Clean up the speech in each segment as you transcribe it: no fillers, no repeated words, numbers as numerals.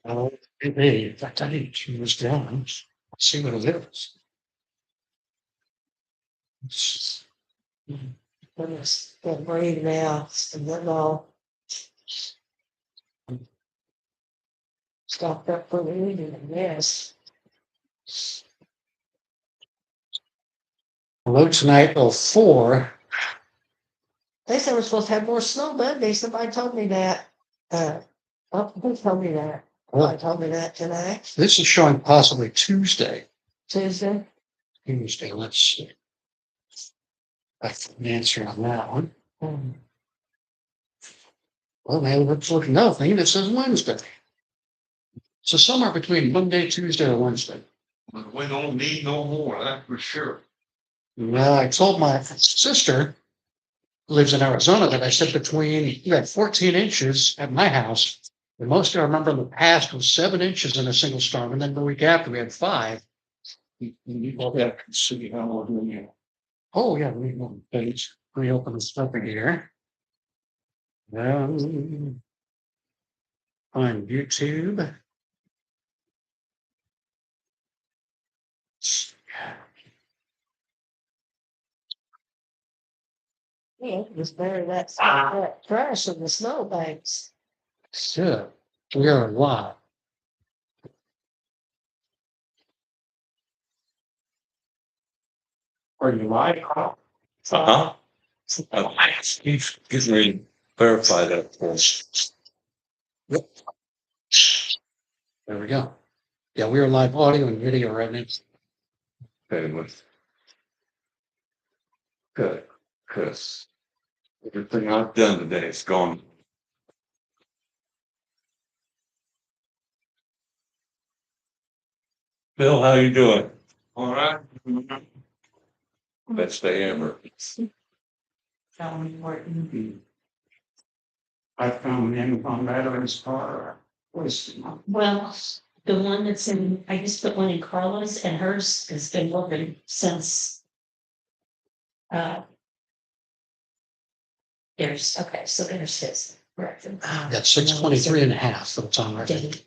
Oh, it may. In fact, I need to turn this down. See what it is. Goodness, get breathe now, and then I'll stop that breathing, yes. Low tonight, 04. They said we're supposed to have more snow, but somebody told me that. Who told me that? Somebody told me that tonight, This is showing possibly Tuesday. Tuesday. Tuesday, let's see. That's an answer on that one. Well, maybe let's look another thing that says Wednesday. So somewhere between Monday, Tuesday, or Wednesday. But we don't need no more, that's for sure. Well, I told my sister, who lives in Arizona, that I said we had 14 inches at my house. The most I remember in the past was 7 inches in a single storm, and then the week after we had 5. You all have to see how we're doing it. Oh, yeah, we open the page, reopen the stuff here. On YouTube. Yeah, just bury that trash in the snowbanks. So, we are live. Are you live? Uh-huh. He's getting ready to verify that for us. Yep. There we go. Yeah, we are live audio and video right now. Anyway. Good, because everything I've done today is gone. Bill, how you doing? All right. Best day ever. I found him on Veterans Car. Well, the one that's in, I just put one in Carla's and hers has been working since. There's, okay, so there's his, correct. That's 623 and a half, so it's on record.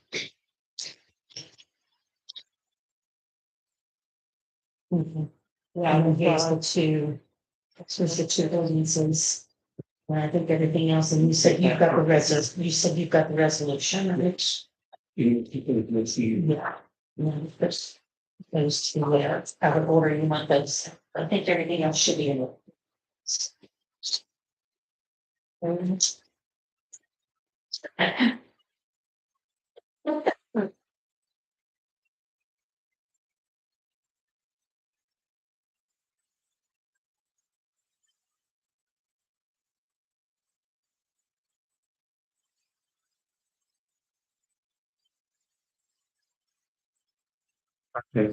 Yeah, and here's the two, here's the two ordinances. And I think everything else, and you said you've got the resolution, which, yeah. Yeah, there's those two there, out of order, you want those, I think everything else should be in it. There's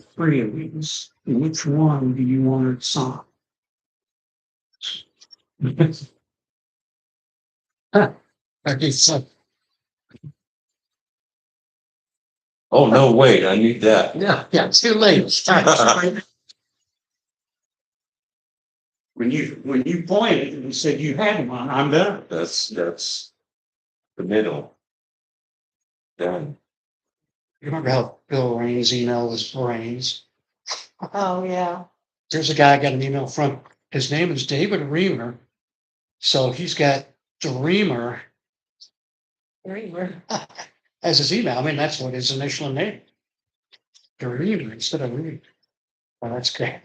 3 of these. Which one do you want to sign? Okay, so, Oh, no, wait, I need that. yeah, too late. When you pointed and you said you had one, I'm done. That's the middle. Done. You remember how Bill Raines' email was Raines? Oh, yeah. There's a guy I got an email from. His name is David Reamer. So he's got Dreamer as his email. I mean, that's what his initial name. Dreamer instead of Reamer. Oh, that's great.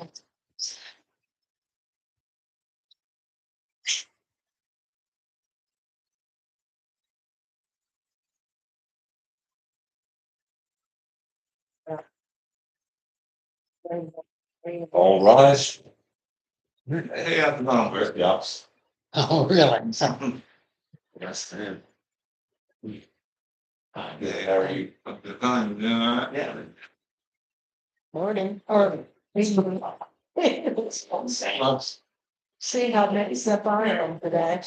All rise. Hey, I'm not very yes. Oh, really? Yes, man. Yeah, how are you? The time, yeah. Morning, or. See how mixed up I am today.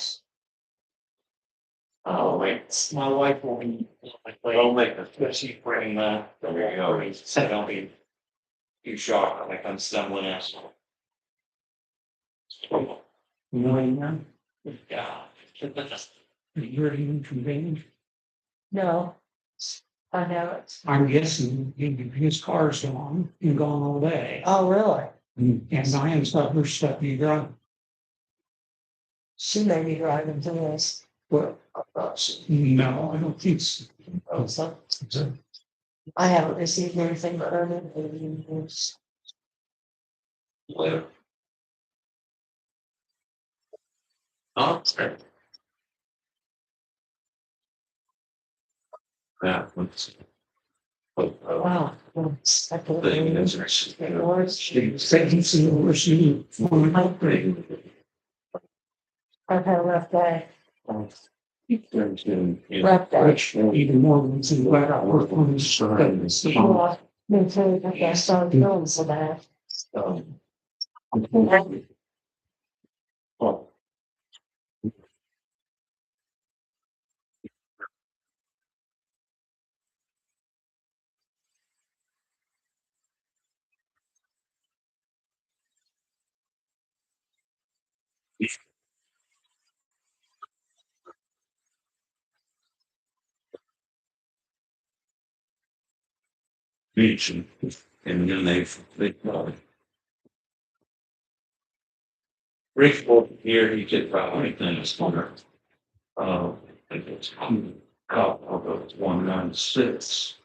Oh, wait, my wife will be. Don't make a fishy bring that. There you go. So don't be too shocked like I'm stumbling out. You know, Yeah. you're even convened. No. I haven't. I'm guessing his car's gone and gone all day. Oh, really? And Diane's got her stuff, you got, She may be driving to this. well, no, I don't think so. Oh, so I haven't received anything from it. Well. Oh, okay. Yeah. Wow. I couldn't Thing believe is, it. it's- It was. Pregnancy or she. I've had a rough day. Yeah. Rough day. Which even more than some glad I work on this. Well, me too. I started feeling so bad. Well, beach and then they Rick here, he did probably anything this summer. I think it's cop of the 196.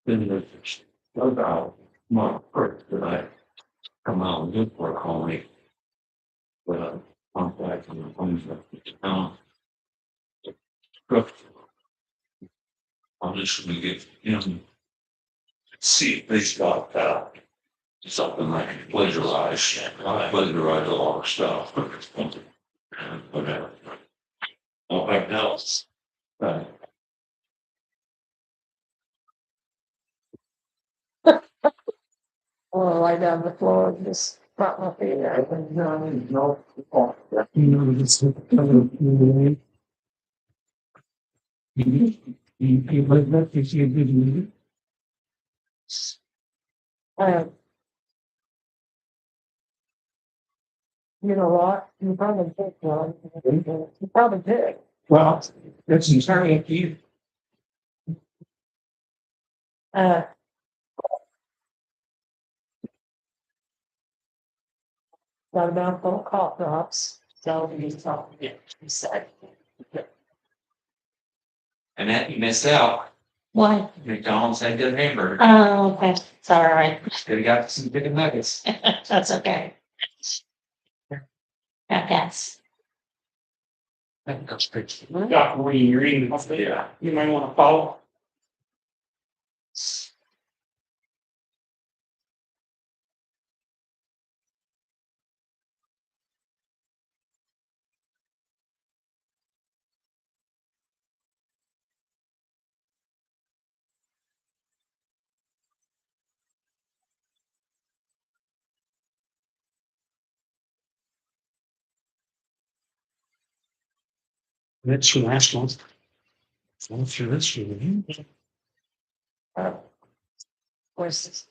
Then there's about my first that I come out and look for a colony. But I'm back from the homes of the town. I'm just gonna get him, see if they've got something I can plagiarize. I plagiarize a lot of stuff. Whatever. All right, now. Or lie down the floor and just prop my feet up. No. You know, it's. You like that, you see a good movie? Um, you know what? You probably did, John. You probably did. Well, that's entirely up to you. Uh, got a mouthful of cough drops. So he's talking, he said. And that you missed out. What? McDonald's had good hamburger. Oh, okay, it's all right. Could have got some chicken nuggets. That's okay. Yes. That's pretty. Got when you're reading. Yeah. You might want to follow. That's your last one. Go through this one. Where's this?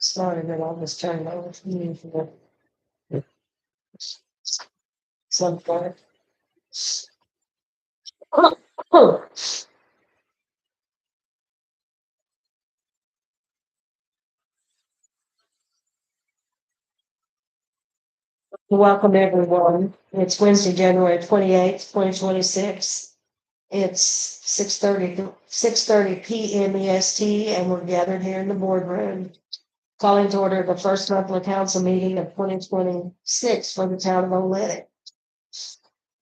Sorry, but I'll just turn it over to you for the. Some part. Welcome, everyone. It's Wednesday, January 28th, 2026. It's 6:30 PM EST, and we're gathered here in the boardroom. Calling to order the first monthly council meeting of 2026 for the town of Oolitic.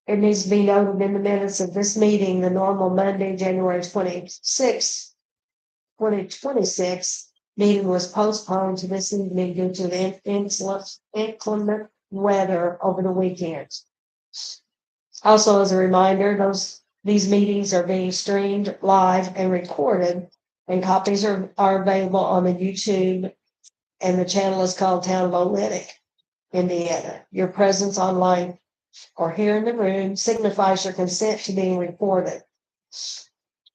It needs to be noted in the minutes of this meeting, the normal Monday, January 26th, 2026 meeting was postponed to this evening due to the inclement weather over the weekend. Also, as a reminder, these meetings are being streamed live and recorded, and copies are available on the YouTube, and the channel is called Town of Oolitic, Indiana. Your presence online or here in the room signifies your consent to being recorded.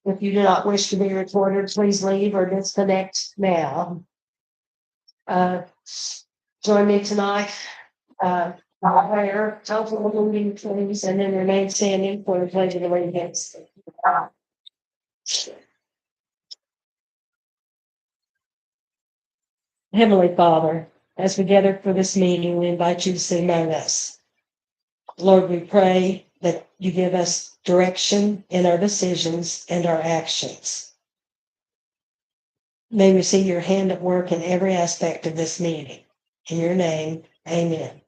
If you do not wish to be recorded, please leave or disconnect now. Join me tonight. Prayer, telephone meeting, please, and then remain standing for the pledge of allegiance. Heavenly Father, as we gather for this meeting, we invite you to sit among us. Lord, we pray that you give us direction in our decisions and our actions. May we see your hand at work in every aspect of this meeting. In your name, amen.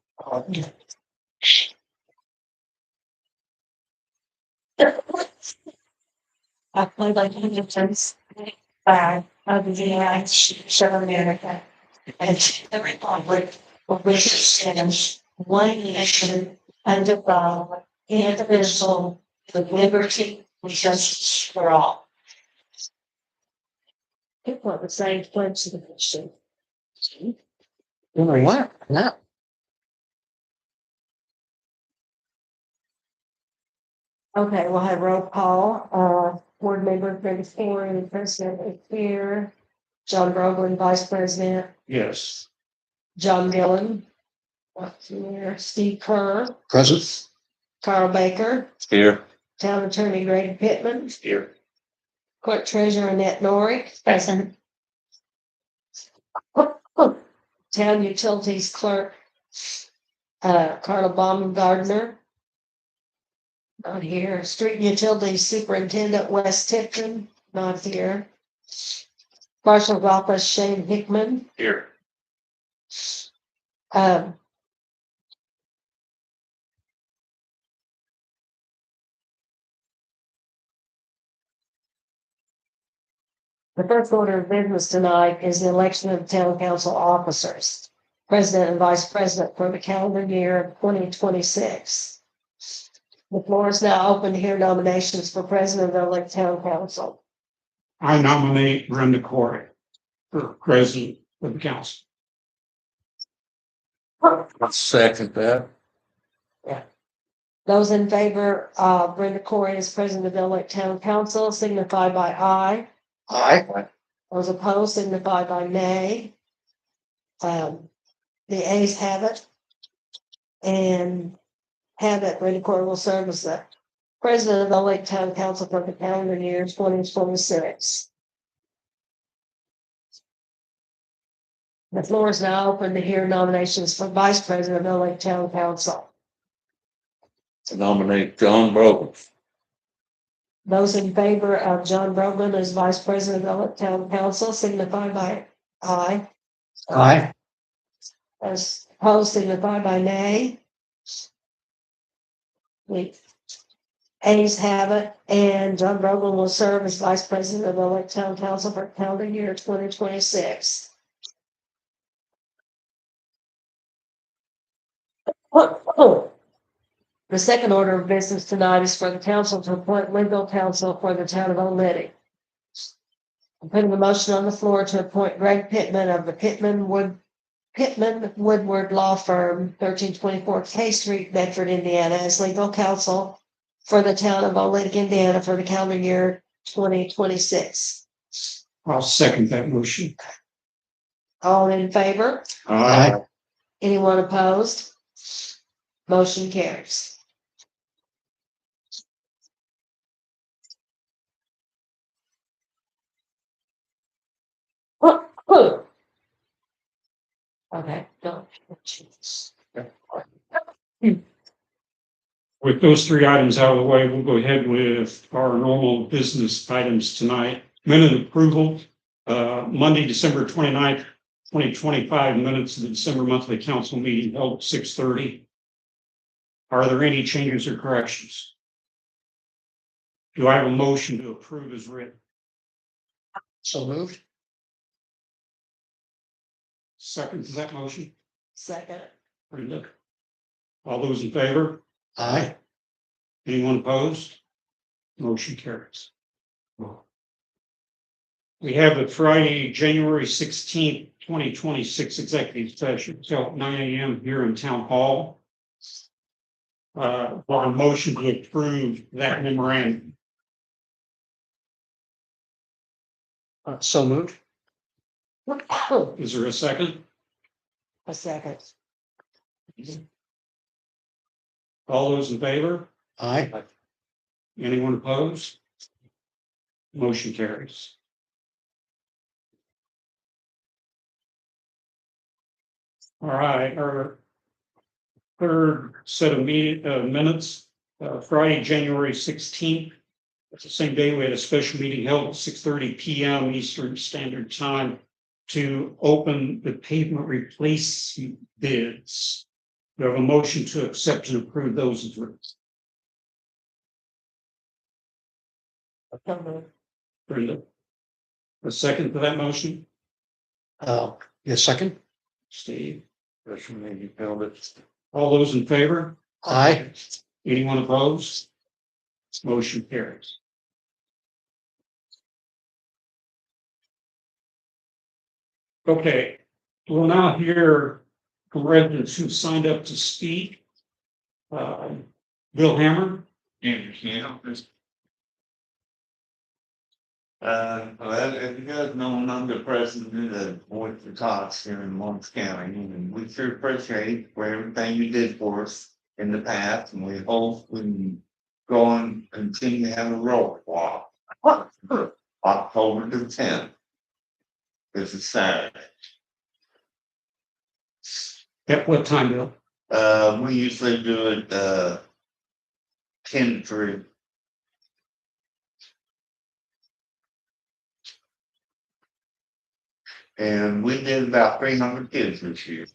I pledge allegiance to the flag of the United States of America and to the republic for which it stands, one nation, under God, indivisible, with liberty and justice for all. People are the same pledge to the nation. What? No. Okay, we'll have roll call. Board member Greg Ford, and President is here. John Brogren, Vice President. Yes. John Gillen. Here. Steve Kerr. Present. Carl Baker. Here. Town Attorney Greg Pittman. Here. Clerk Treasurer Annette Norick. Present. Town Utilities Clerk Carla Baumgardner. Not here. Street Utilities Superintendent Wes Tipton. Not here. Marshal's Office Shane Hickman. Here. Um, The first order of business tonight is the election of town council officers, president and vice president for the calendar year of 2026. The floor is now open to hear nominations for president of the town council. I nominate Brenda Corey for president of the council. I'll second that. Those in favor of Brenda Corey as president of the elect town council signify by aye. Aye. Those opposed signify by nay. The ayes have it. And have it, Brenda Corey will serve as the president of the Lake Town Council for the calendar year 2026. The floor is now open to hear nominations for vice president of the Lake Town Council. To nominate John Brogan. Those in favor of John Brogman as vice president of the Lake Town Council signify by aye. Aye. As opposed signify by nay. The ayes have it, and John Brogman will serve as vice president of the Lake Town Council for calendar year 2026. The second order of business tonight is for the council to appoint legal counsel for the town of Oolitic. I'm putting a motion on the floor to appoint Greg Pittman of the Pittman Woodward Law Firm, 1324 K Street, Bedford, Indiana, as legal counsel for the town of Oolitic, Indiana for the calendar year 2026. I'll second that motion. All in favor? Aye. Anyone opposed? Motion carries. Okay, don't. With those three items out of the way, we'll go ahead with our normal business items tonight. Minute approval, Monday, December 29th, 2025, minutes of the December monthly council meeting held at 6:30. Are there any changes or corrections? Do I have a motion to approve as written? So moved. Second to that motion, Second. Brenda. All those in favor? Aye. Anyone opposed? Motion carries. We have the Friday, January 16th, 2026 executive session till 9 a.m. here in Town Hall. For a motion to approve that memorandum. So moved. Is there a second? A second. All those in favor? Aye. Anyone opposed? Motion carries. All right, our third set of minutes, Friday, January 16th. It's the same day we had a special meeting held at 6:30 p.m. Eastern Standard Time to open the pavement replacement bids. We have a motion to accept and approve those as written. Brenda. A second to that motion, Yes, second. Steve. Maybe held it. All those in favor? Aye. Anyone opposed? Motion carries. Okay, we'll now hear from residents who signed up to speak. Bill Hammer. Well, as you guys know, I'm the president of Boys for Tots here in Lawrence County, and we sure appreciate for everything you did for us in the past, and we hope we can go and continue to have a roll walk. October the 10th. This is Saturday. At what time, Bill? We usually do it, 10 to 3. And we did about 300 kids this year.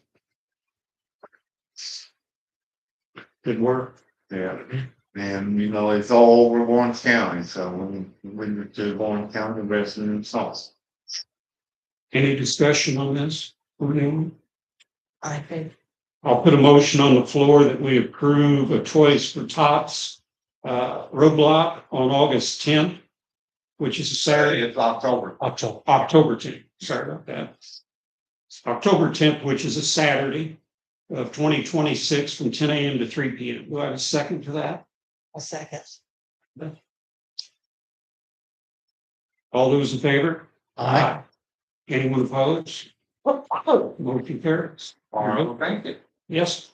Good work. Yeah. And, you know, it's all over Lawrence County, so we to Lawrence County residents also. Any discussion on this? I think. I'll put a motion on the floor that we approve a Toys for Tots roadblock on August 10th, which is a Saturday. It's October. October 10th. Sorry about that. October 10th, which is a Saturday of 2026 from 10 a.m. to 3 p.m. Do I have a second to that? A second. All those in favor? Aye. Anyone opposed? Motion carries. All right, thank you. Yes.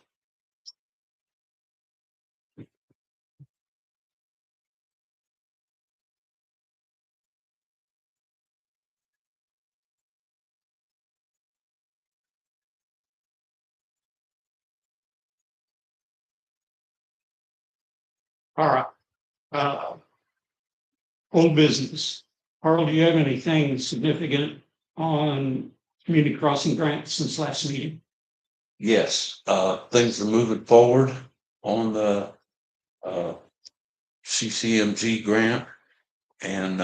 All right. Old business. Carl, do you have anything significant on community crossing grants since last meeting? Yes, things are moving forward on the CCMG grant, and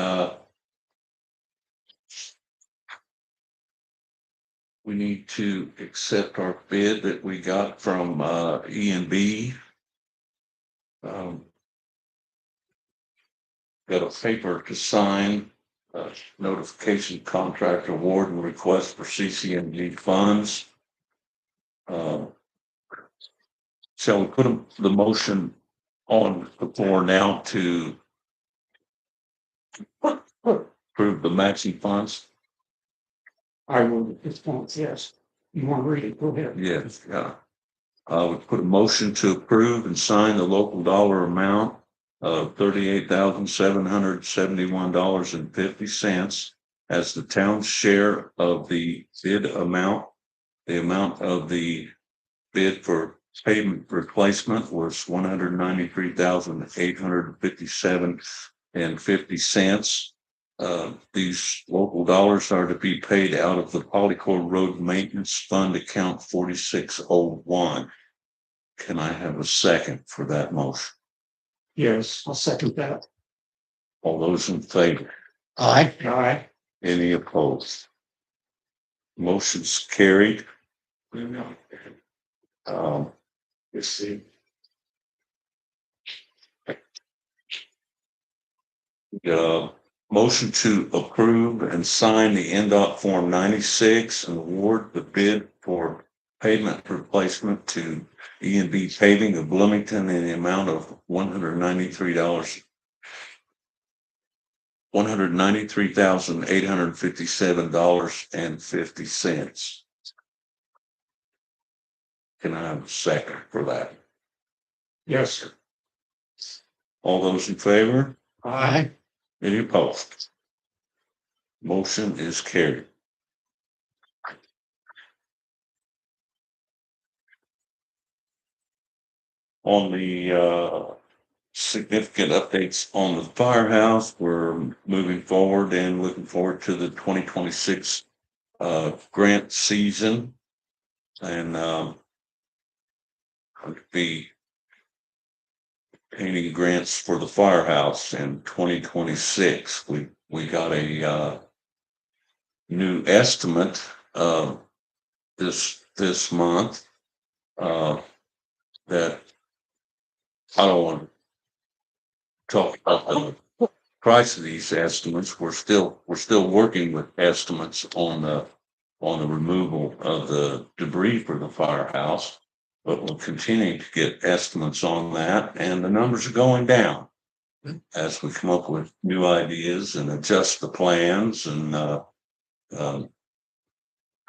we need to accept our bid that we got from E&B. Got a paper to sign, notification contract award and request for CCMG funds. Shall we put the motion on the floor now to approve the matching funds? I will at this point, yes. You want to read it? Go ahead. Yes, yeah. We put a motion to approve and sign the local dollar amount of $38,771.50 as the town's share of the bid amount. The amount of the bid for pavement replacement was $193,857.50. These local dollars are to be paid out of the Polycore Road Maintenance Fund account 4601. Can I have a second for that motion? Yes, I'll second that. All those in favor? Aye. Aye. Any opposed? Motion's carried. Let's see. Motion to approve and sign the NDOT Form 96 and award the bid for pavement replacement to E&B Paving of Bloomington in the amount of $193,857.50. Can I have a second for that? Yes, sir. All those in favor? Aye. Any opposed? Motion is carried. On the significant updates on the firehouse, we're moving forward and looking forward to the 2026 grant season. And I'll be painting grants for the firehouse in 2026. We got a new estimate this month that I don't want to talk about the price of these estimates. We're still working with estimates on the removal of the debris for the firehouse, but we're continuing to get estimates on that, and the numbers are going down as we come up with new ideas and adjust the plans, and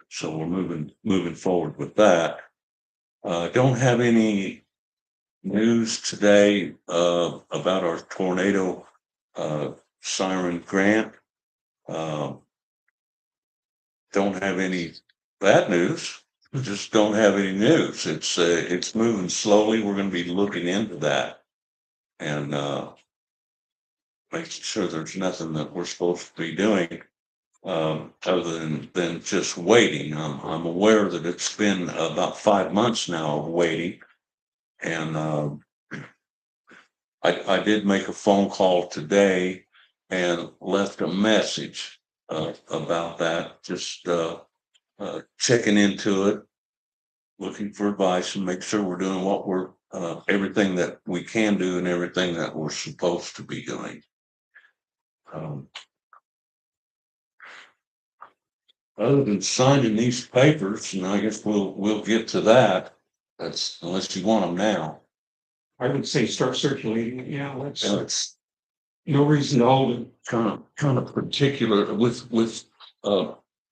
so we're moving forward with that. Don't have any news today about our tornado siren grant. Don't have any bad news. Just don't have any news. It's moving slowly. We're going to be looking into that and making sure there's nothing that we're supposed to be doing other than just waiting. I'm aware that it's been about 5 months now of waiting, and I did make a phone call today and left a message about that, just checking into it, looking for advice, and make sure we're doing what we're everything that we can do and everything that we're supposed to be doing. Other than signing these papers, and I guess we'll get to that. That's unless you want them now. I would say start circulating it. Yeah, let's, It's no reason to hold it. kind of particular with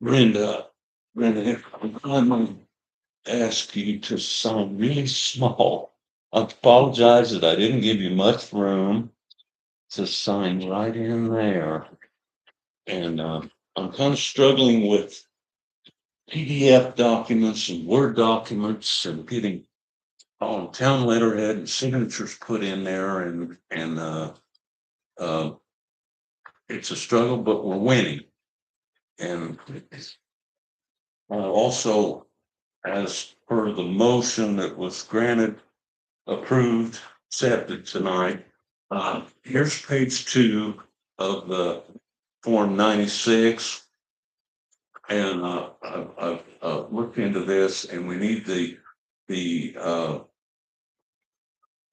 Brenda. Brenda, I'm gonna ask you to sign really small. I apologize that I didn't give you much room to sign right in there. And I'm kind of struggling with PDF documents and Word documents and getting town letterhead and signatures put in there, and it's a struggle, but we're winning. And also, as per the motion that was granted, approved, accepted tonight, here's page 2 of the Form 96. And I've looked into this, and we need the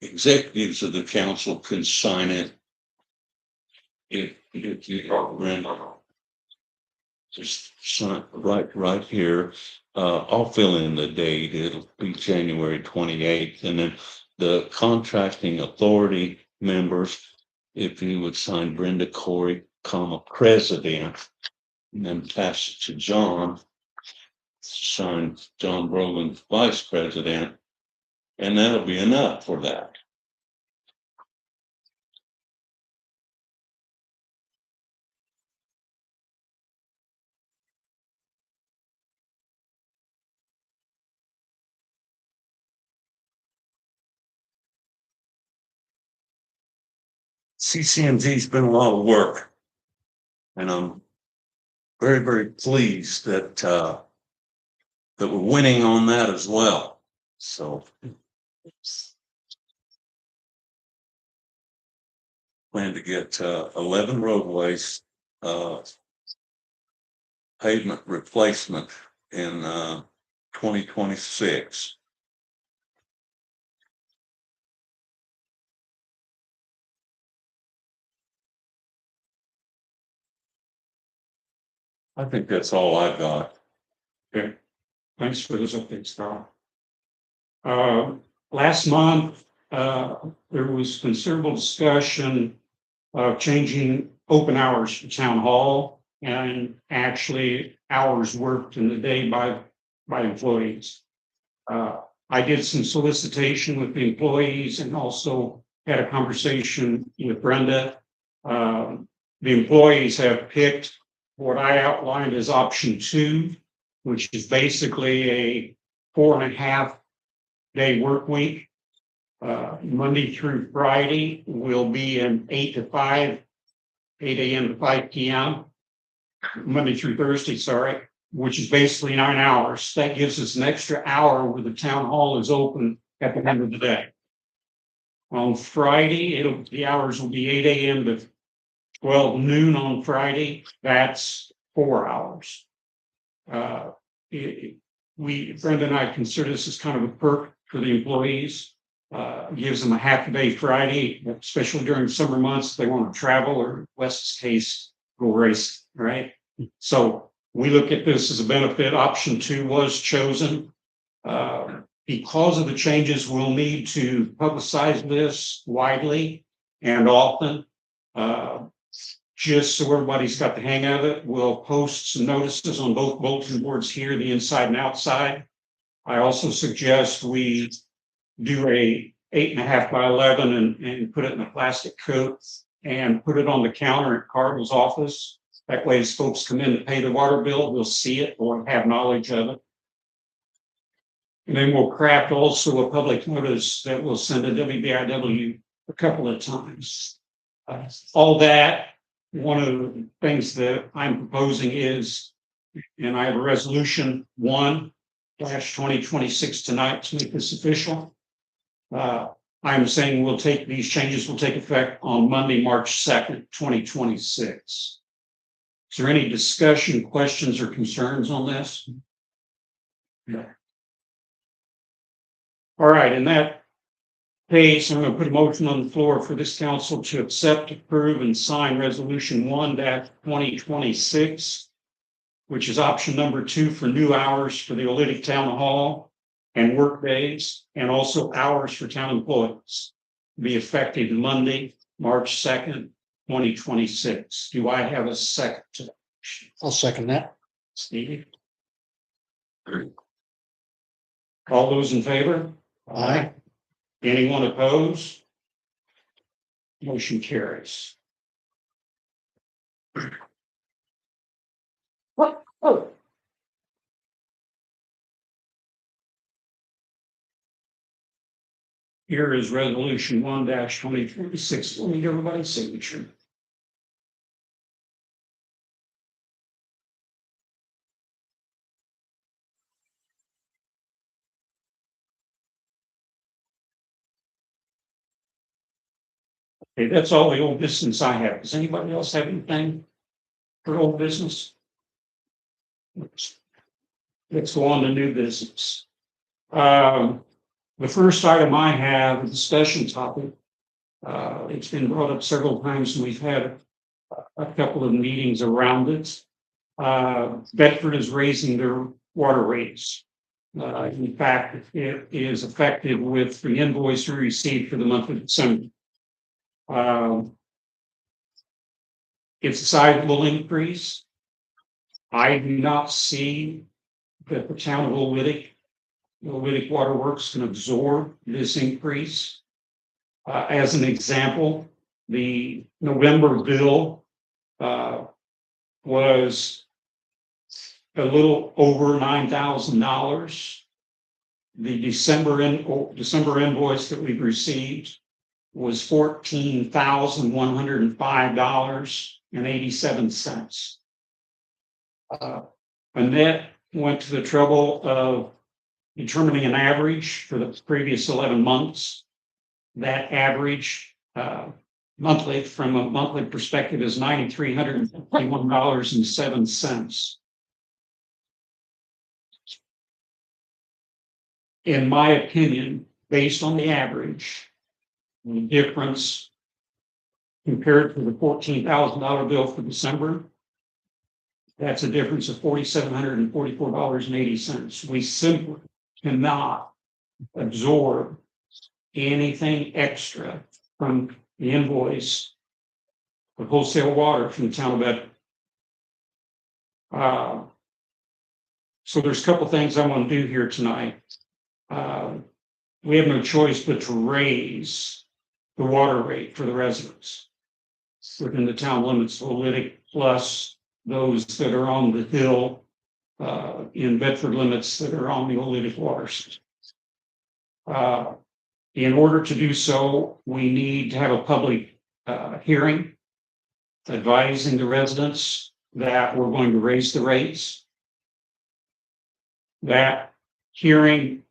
executives of the council can sign it. If you are just sign right here. I'll fill in the date. It'll be January 28th, and then the contracting authority members, if you would sign Brenda Corey, president, and then pass it to John. Sign John Brogan, vice president, and that'll be enough for that. CCMG's been a lot of work, and I'm very, very pleased that that we're winning on that as well. So plan to get 11 roadways pavement replacement in 2026. I think that's all I've got. Okay, thanks for those updates, Carl. Last month, there was considerable discussion of changing open hours for town hall and actually hours worked in the day by employees. I did some solicitation with the employees and also had a conversation with Brenda. The employees have picked what I outlined as option 2, which is basically a 4.5-day work week. Monday through Friday will be an 8 to 5, 8 a.m. to 5 p.m. Monday through Thursday, sorry, which is basically 9 hours. That gives us an extra hour where the town hall is open at the end of the day. On Friday, the hours will be 8 a.m. to 12 noon on Friday. That's 4 hours. Brenda and I consider this as kind of a perk for the employees. Gives them a half a day Friday, especially during summer months. They want to travel, or Wes's case, go race, right? So we look at this as a benefit. Option 2 was chosen. Because of the changes, we'll need to publicize this widely and often. Just so everybody's got the hang of it, we'll post some notices on both bulletin boards here, the inside and outside. I also suggest we do a 8.5 by 11 and put it in a plastic coat and put it on the counter at Cardinal's office. That way, as folks come in to pay the water bill, we'll see it or have knowledge of it. And then we'll craft also a public notice that we'll send to WBIW a couple of times. All that, one of the things that I'm proposing is, and I have a resolution 1/2026 tonight to make this official. I'm saying these changes will take effect on Monday, March 2nd, 2026. Is there any discussion, questions, or concerns on this? No. All right, in that case, I'm going to put a motion on the floor for this council to accept, approve, and sign resolution 1/2026, which is option number 2 for new hours for the Oolitic Town Hall and work days, and also hours for town employees, be effective Monday, March 2nd, 2026. Do I have a second to that? I'll second that. Steve? All those in favor? Aye. Anyone opposed? Motion carries. What? Oh, Here is resolution 1/2026. We'll need everybody's signature. Okay, that's all the old business I have. Does anybody else have anything for old business? Let's go on to new business. The first item I have, a discussion topic. It's been brought up several times, and we've had a couple of meetings around it. Bedford is raising their water rates. In fact, it is effective with the invoice we received for the month of December. It's a sizable increase. I do not see that the town of Oolitic Water Works can absorb this increase. As an example, the November bill was a little over $9,000. The December invoice that we've received was $14,105.87. Annette went to the trouble of determining an average for the previous 11 months. That average monthly, from a monthly perspective, is $9,351.07. in my opinion, based on the average, the difference compared to the $14,000 bill for December, that's a difference of $4,744.80. We simply cannot absorb anything extra from the invoice of wholesale water from the town of Bedford. So there's a couple things I want to do here tonight. We have no choice but to raise the water rate for the residents within the town limits of Oolitic, plus those that are on the hill in Bedford limits that are on the Oolitic water system. In order to do so, we need to have a public hearing advising the residents that we're going to raise the rates. That hearing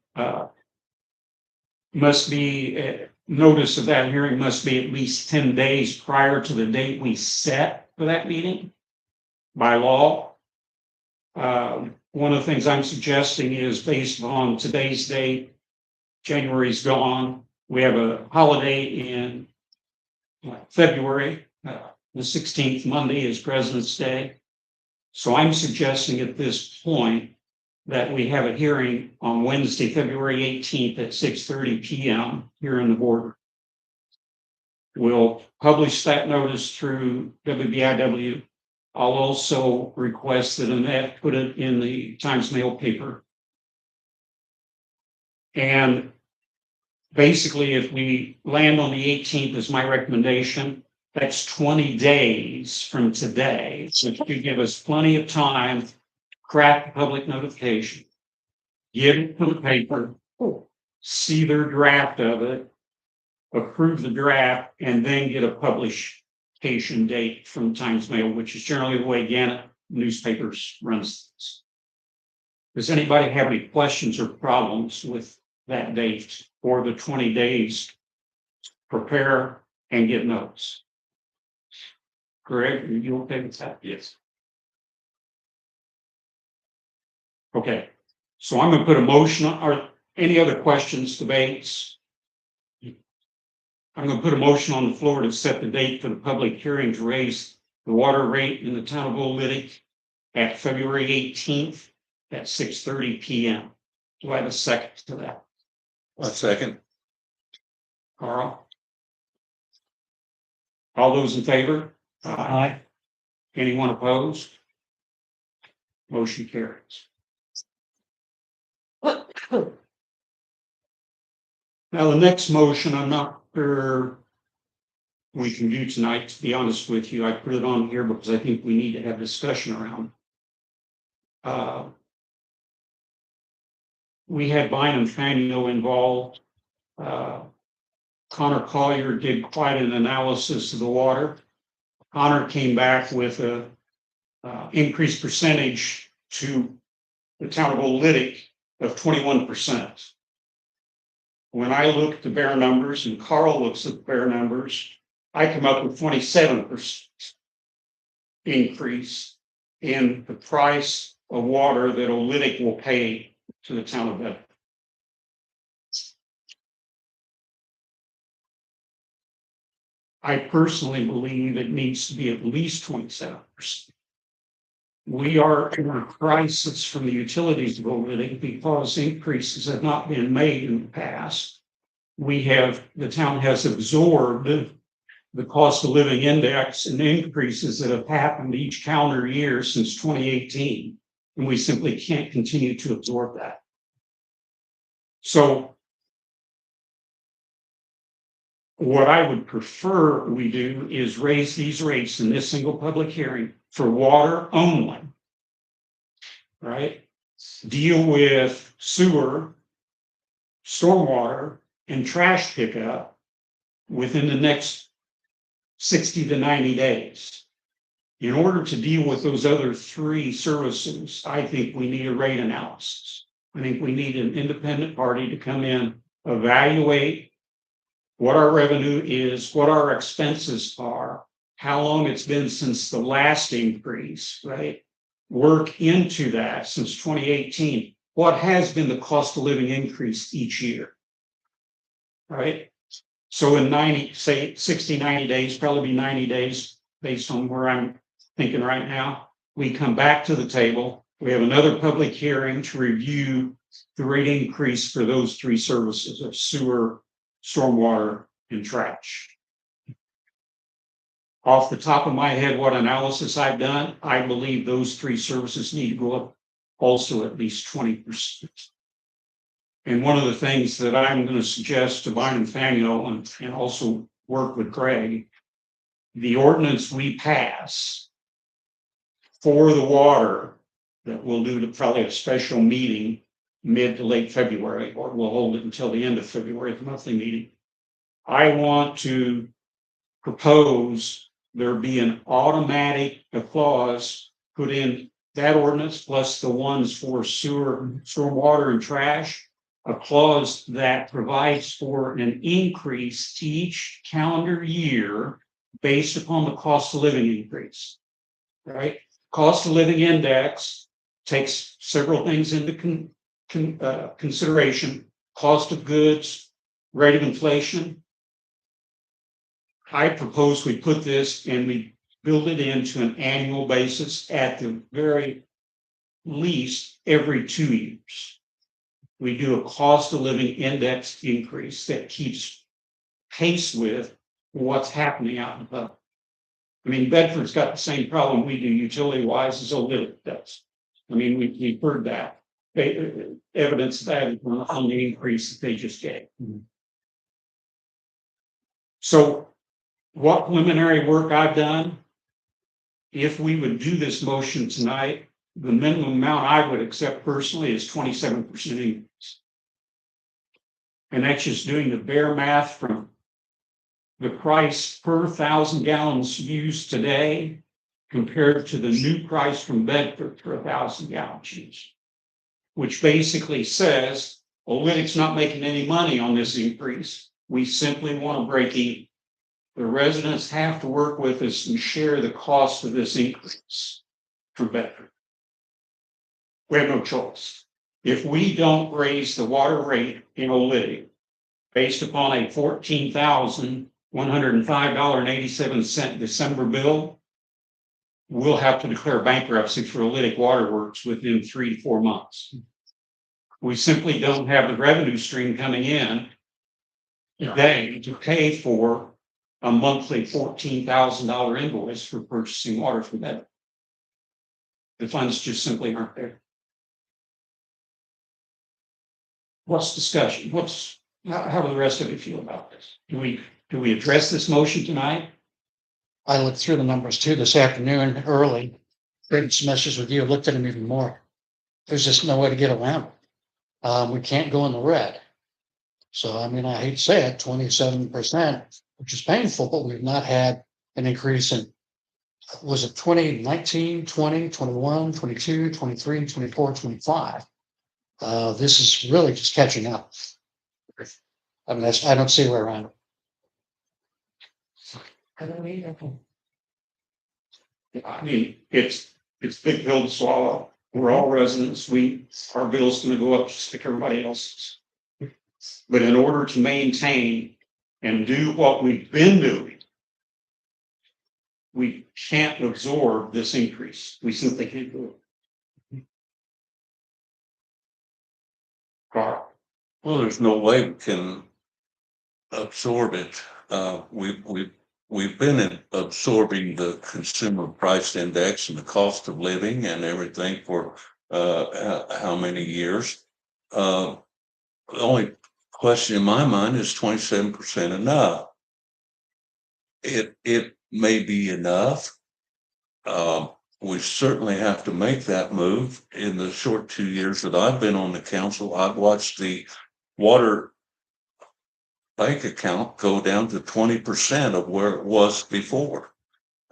must be, notice of that hearing must be at least 10 days prior to the date we set for that meeting by law. One of the things I'm suggesting is based on today's date, January's gone. We have a holiday in February. The 16th Monday is President's Day. So I'm suggesting at this point that we have a hearing on Wednesday, February 18th at 6:30 p.m. here in the boardroom. We'll publish that notice through WBIW. I'll also request that Annette put it in the Times Mail paper. And basically, if we land on the 18th as my recommendation, that's 20 days from today, which should give us plenty of time to craft public notification, get it to the paper, see their draft of it, approve the draft, and then get a publication date from Times Mail, which is generally the way Gannett newspapers runs this. Does anybody have any questions or problems with that date or the 20 days to prepare and get notes? Greg, are you okay with that? Yes. Okay, so I'm going to put a motion on, or any other questions, debates? I'm going to put a motion on the floor to set the date for the public hearing to raise the water rate in the town of Oolitic at February 18th at 6:30 p.m. Do I have a second to that? A second. Carl? All those in favor? Aye. Anyone opposed? Motion carries. Now, the next motion, I'm not sure we can do tonight, to be honest with you. I put it on here because I think we need to have discussion around. We had Bynum Faneuil involved. Connor Collier did quite an analysis of the water. Connor came back with a increased percentage to the town of Oolitic of 21%. When I look at the bare numbers and Carl looks at the bare numbers, I come up with 27% increase in the price of water that Oolitic will pay to the town of Bedford. I personally believe it needs to be at least 27%. We are in a crisis from the utilities of Oolitic because increases have not been made in the past. The town has absorbed the cost of living index and increases that have happened each calendar year since 2018. And we simply can't continue to absorb that. So what I would prefer we do is raise these rates in this single public hearing for water only, right? Deal with sewer, stormwater, and trash pickup within the next 60 to 90 days. In order to deal with those other three services, I think we need a rate analysis. I think we need an independent party to come in, evaluate what our revenue is, what our expenses are, how long it's been since the last increase, right? Work into that since 2018. what has been the cost of living increase each year. Right? So in 90, say 60, 90 days, probably be 90 days based on where I'm thinking right now, we come back to the table. We have another public hearing to review the rate increase for those three services of sewer, stormwater, and trash. Off the top of my head, what analysis I've done, I believe those three services need to go up also at least 20%. And one of the things that I'm going to suggest to Byron Fanuel and also work with Greg, the ordinance we pass for the water that we'll do to probably a special meeting mid to late February, or we'll hold it until the end of February, the monthly meeting. I want to propose there be an automatic clause put in that ordinance plus the ones for sewer, stormwater, and trash, a clause that provides for an increase to each calendar year based upon the cost of living increase. Right? Cost of living index takes several things into consideration: cost of goods, rate of inflation. I propose we put this and we build it into an annual basis, at the very least every 2 years. We do a cost of living index increase that keeps pace with what's happening out in the public. I mean, Bedford's got the same problem we do utility wise as Oolitic does. I mean, we've heard that. Evidence of that on the increase that they just gave. So what preliminary work I've done, if we would do this motion tonight, the minimum amount I would accept personally is 27% increase. And that's just doing the bare math from the price per 1,000 gallons used today compared to the new price from Bedford for 1,000 gallons used, which basically says, Oolitic's not making any money on this increase. We simply want to break even. The residents have to work with us and share the cost of this increase for Bedford. We have no choice. If we don't raise the water rate in Oolitic based upon a $14,105.87 December bill, we'll have to declare bankruptcy for Oolitic Water Works within 3 to 4 months. We simply don't have the revenue stream coming in today to pay for a monthly $14,000 invoice for purchasing water from that. The funds just simply aren't there. What's discussion? How do the rest of you feel about this? Do we address this motion tonight? I looked through the numbers too this afternoon early, traded some messages with you, looked at them even more. There's just no way to get around it. We can't go in the red. So, I mean, I hate to say it, 27%, which is painful, but we've not had an increase in, was it 2019, 20, 21, 22, 23, 24, 25. This is really just catching up. I mean, I don't see a way around it. I don't either. I mean, it's a big pill to swallow. We're all residents. Our bill's going to go up just like everybody else's. But in order to maintain and do what we've been doing, we can't absorb this increase. We simply can't do it. Carl. Well, there's no way we can absorb it. We've been absorbing the consumer price index and the cost of living and everything for how many years. The only question in my mind is 27% enough. It may be enough. We certainly have to make that move. In the short 2 years that I've been on the council, I've watched the water bank account go down to 20% of where it was before.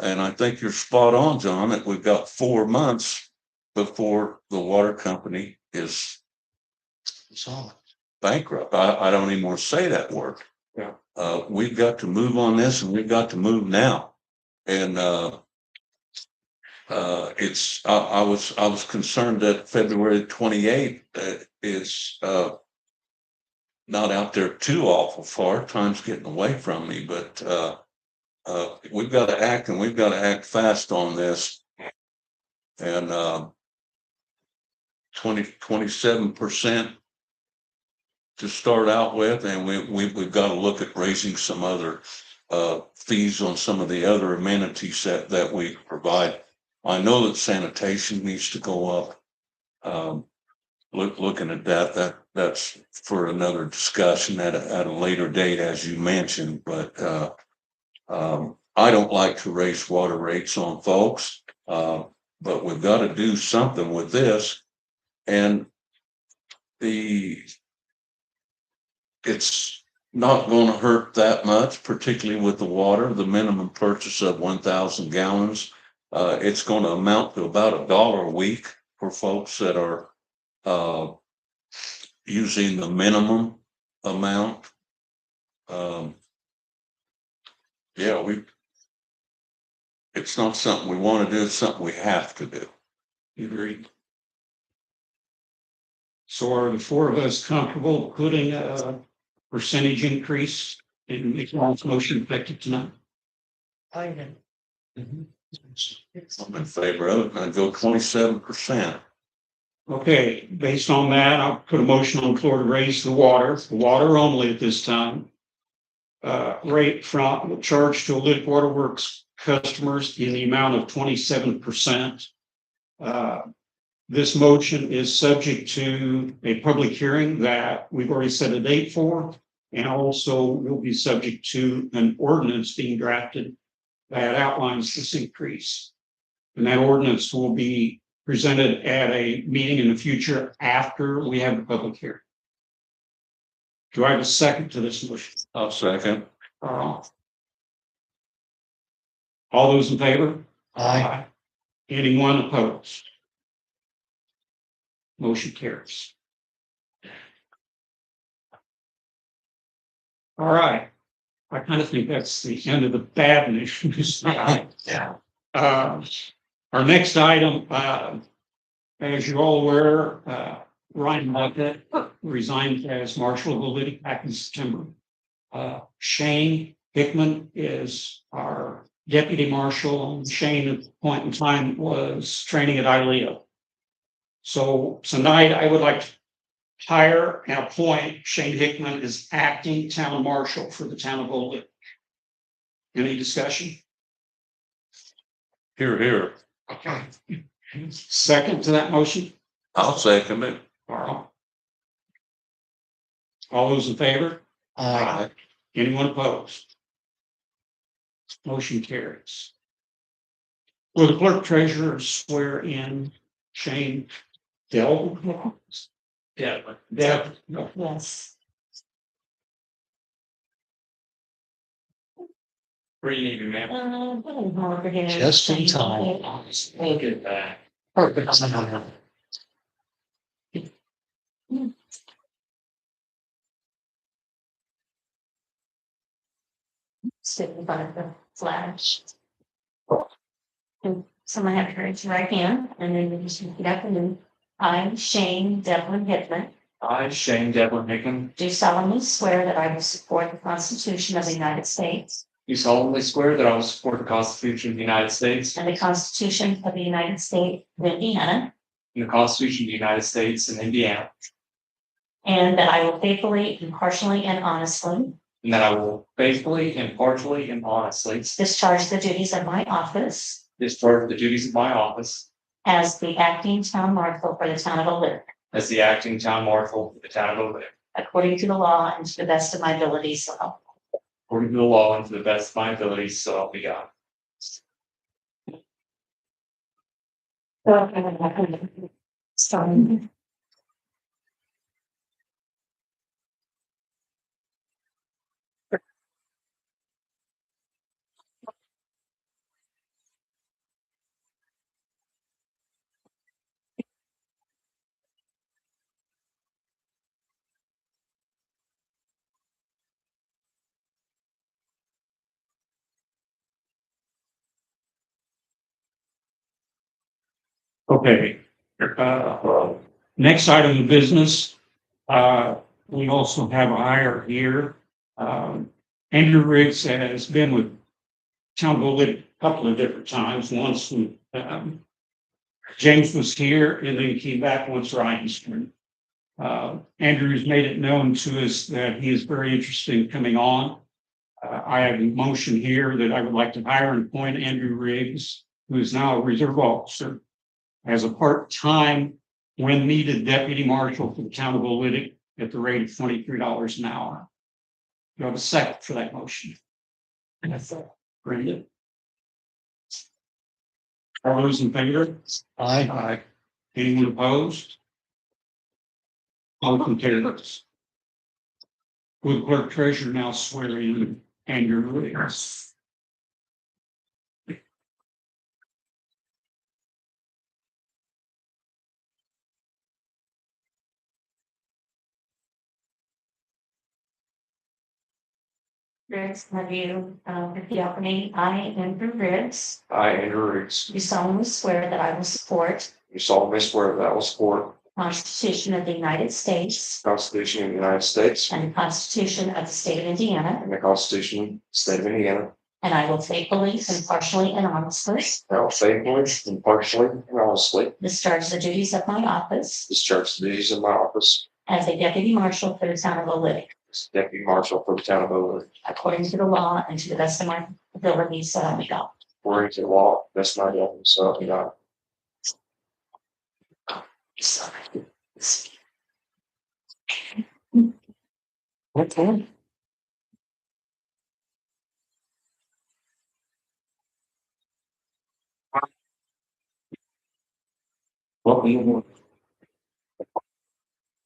And I think you're spot on, John, that we've got 4 months before the water company is bankrupt. I don't even want to say that word. Yeah. We've got to move on this, and we've got to move now. And I was concerned that February 28th is, not out there too awful far. Time's getting away from me, but, we've got to act and we've got to act fast on this. And, 27% to start out with, and we've got to look at raising some other, fees on some of the other amenities that we provide. I know that sanitation needs to go up. Looking at that's for another discussion at a later date, as you mentioned, but, I don't like to raise water rates on folks, but we've got to do something with this. And it's not going to hurt that much, particularly with the water, the minimum purchase of 1,000 gallons. It's going to amount to about $1 a week for folks that are, using the minimum amount. Yeah, it's not something we want to do, it's something we have to do. Agreed. So are the four of us comfortable putting a percentage increase in McDonald's motion effective tonight? I know. I'm in favor of it, and I'd go 27%. Okay, based on that, I'll put a motion on the floor to raise the water only at this time. Rate from charge to Oolitic Waterworks customers in the amount of 27%. This motion is subject to a public hearing that we've already set a date for, and also will be subject to an ordinance being drafted that outlines this increase. And that ordinance will be presented at a meeting in the future after we have the public hearing. Do I have a second to this motion? I'll second. All those in favor? Aye. Anyone opposed? Motion carries. All right. I kind of think that's the end of the bad news. Yeah. Our next item, as you're all aware, Ryan Bucket resigned as Marshal of Oolitic back in September. Shane Hickman is our deputy marshal. Shane at the point in time was training at ILEO. So tonight I would like to hire and appoint Shane Hickman as acting town marshal for the town of Oolitic. Any discussion? Here, here. Okay. Second to that motion? I'll second it. Carl. All those in favor? Aye. Anyone opposed? Motion carries. Will the clerk treasurer swear in Shane Dell? Deb. Yes. Where you need me, ma'am? Just in time. We'll get back. Perfect. Sit in front of the flash. And someone have to raise your right hand, and then you just repeat after me. I, Shane Devlin Hickman, I, Shane Devlin Hickman, do solemnly swear that I will support the Constitution of the United States do solemnly swear that I will support the Constitution of the United States and the Constitution of the United States of Indiana, and the Constitution of the United States and Indiana, and that I will faithfully, impartially, and honestly and that I will faithfully, impartially, and honestly discharge the duties of my office discharge the duties of my office as the acting town marshal for the town of Oolitic, as the acting town marshal for the town of Oolitic, according to the law and to the best of my ability, so help me according to the law and to the best of my abilities, so help me God. God. Sorry. Okay. Next item of business, we also have a hire here. Andrew Riggs has been with Town of Oolitic a couple of different times. Once when James was here, and then he came back once Ryan's turn. Andrew's made it known to us that he is very interested in coming on. I have a motion here that I would like to hire and appoint Andrew Riggs, who is now a reserve officer, as a part-time, when needed, deputy marshal for the town of Oolitic at the rate of $23 an hour. Do you have a second for that motion? Brenda? All those in favor? Aye. Anyone opposed? Motion carries. Will the clerk treasurer now swear in Andrew Riggs? Riggs, have you, repeat after me? I, Andrew Riggs, I, Andrew Riggs, do solemnly swear that I will support do solemnly swear that I will support the Constitution of the United States the Constitution of the United States and the Constitution of the State of Indiana, and the Constitution of the State of Indiana. and I will faithfully, impartially, and honestly I will faithfully, impartially, and honestly discharge the duties of my office discharge the duties of my office as a deputy marshal for the town of Oolitic, as deputy marshal for the town of Oolitic, according to the law and to the best of my ability, so help me God. according to the law, best of my ability, so help me God. Okay. Welcome.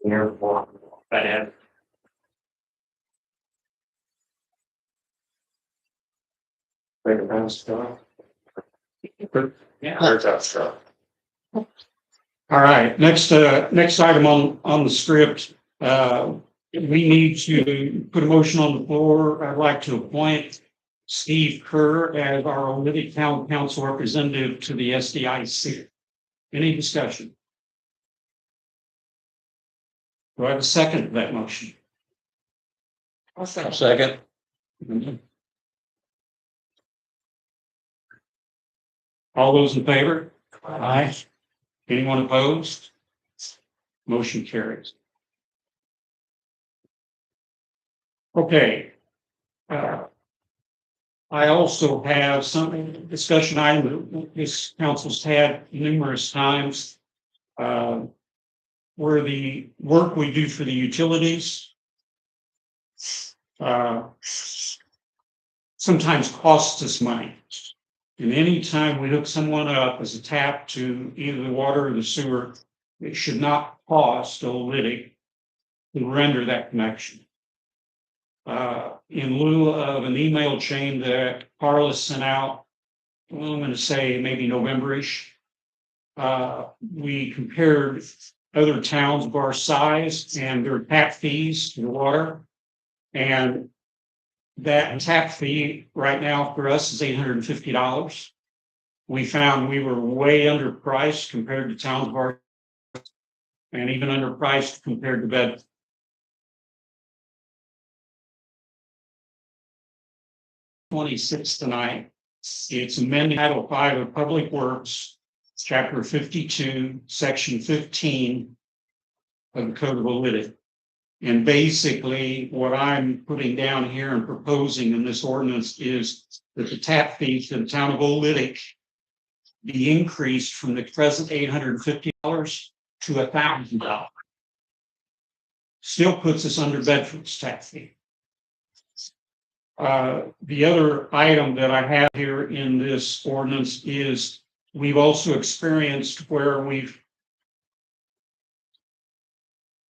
Therefore, that end. Make a pass, John. Yeah, there's that stuff. All right, next item on the script, we need to put a motion on the floor. I'd like to appoint Steve Kerr as our Oolitic Town Council representative to the SDIC. Any discussion? Do I have a second to that motion? Second. All those in favor? Aye. Anyone opposed? Motion carries. Okay. I also have some discussion item that this council's had numerous times. Where the work we do for the utilities sometimes costs us money. And anytime we hook someone up as a tap to either the water or the sewer, it should not cost Oolitic to render that connection. In lieu of an email chain that Carla sent out, well, I'm going to say maybe November-ish, we compared other towns of our size and their tap fees to the water. And that tap fee right now for us is $850. We found we were way underpriced compared to towns of our, and even underpriced compared to Bedford. $26 tonight. It's amending Title 5 of Public Works, Chapter 52, Section 15 of the Code of Oolitic. And basically, what I'm putting down here and proposing in this ordinance is that the tap fee to the town of Oolitic be increased from the present $850 to $1,000. Still puts us under Bedford's tap fee. The other item that I have here in this ordinance is we've also experienced where we've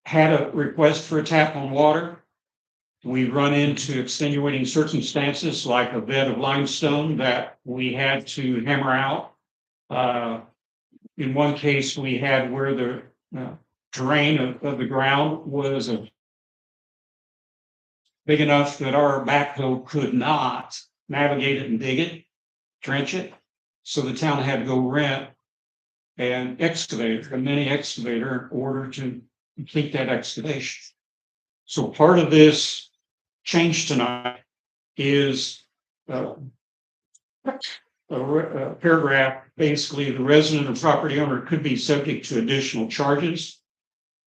had a request for a tap on water. We run into extenuating circumstances like a bed of limestone that we had to hammer out. In one case, we had where the terrain of the ground was big enough that our backhoe could not navigate it and dig it, trench it. So the town had to go rent an excavator, a mini excavator, in order to complete that excavation. So part of this change tonight is a paragraph, basically, the resident or property owner could be subject to additional charges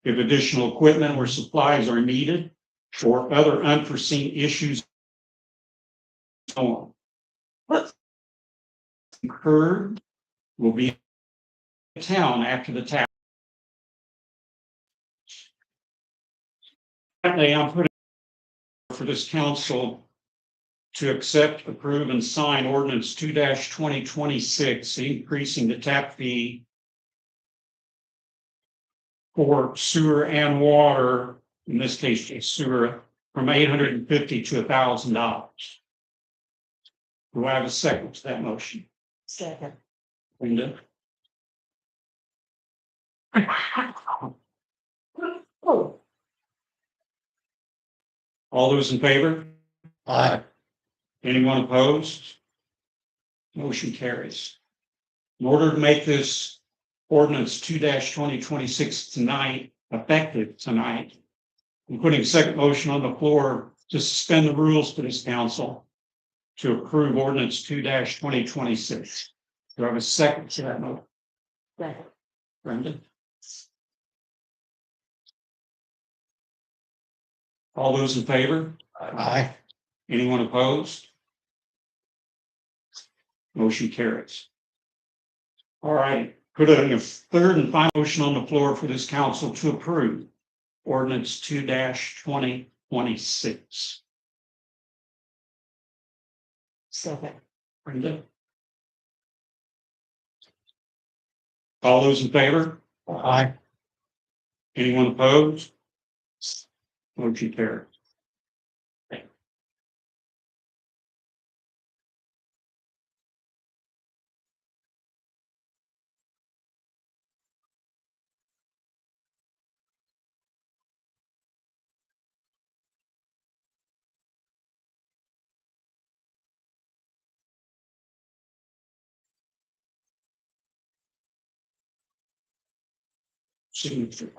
if additional equipment or supplies are needed or other unforeseen issues. So on. Incurred will be in town after the tax. Currently, I'm putting for this council to accept, approve, and sign ordinance 2-2026, increasing the tap fee for sewer and water, in this case, just sewer, from $850 to $1,000. Do I have a second to that motion? Second. Linda? Oh, All those in favor? Aye. Anyone opposed? Motion carries. In order to make this ordinance 2-2026 tonight, effective tonight, I'm putting a second motion on the floor to suspend the rules for this council to approve ordinance 2-2026. Do I have a second to that motion? second. Brenda? All those in favor? Aye. Anyone opposed? Motion carries. All right, putting a third and final motion on the floor for this council to approve ordinance 2-2026. Second. Brenda? All those in favor? Aye. Anyone opposed? Motion carries. Signature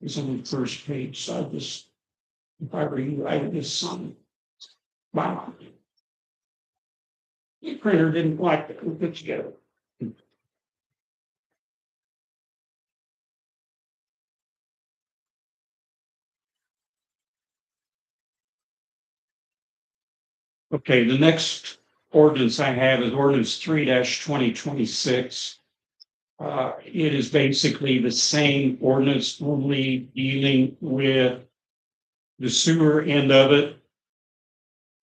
is on the first page, so I just, if I were you, I would just sign. Wow. The printer didn't like it, we put together. Okay, the next ordinance I have is ordinance 3-2026. It is basically the same ordinance, only dealing with the sewer end of it.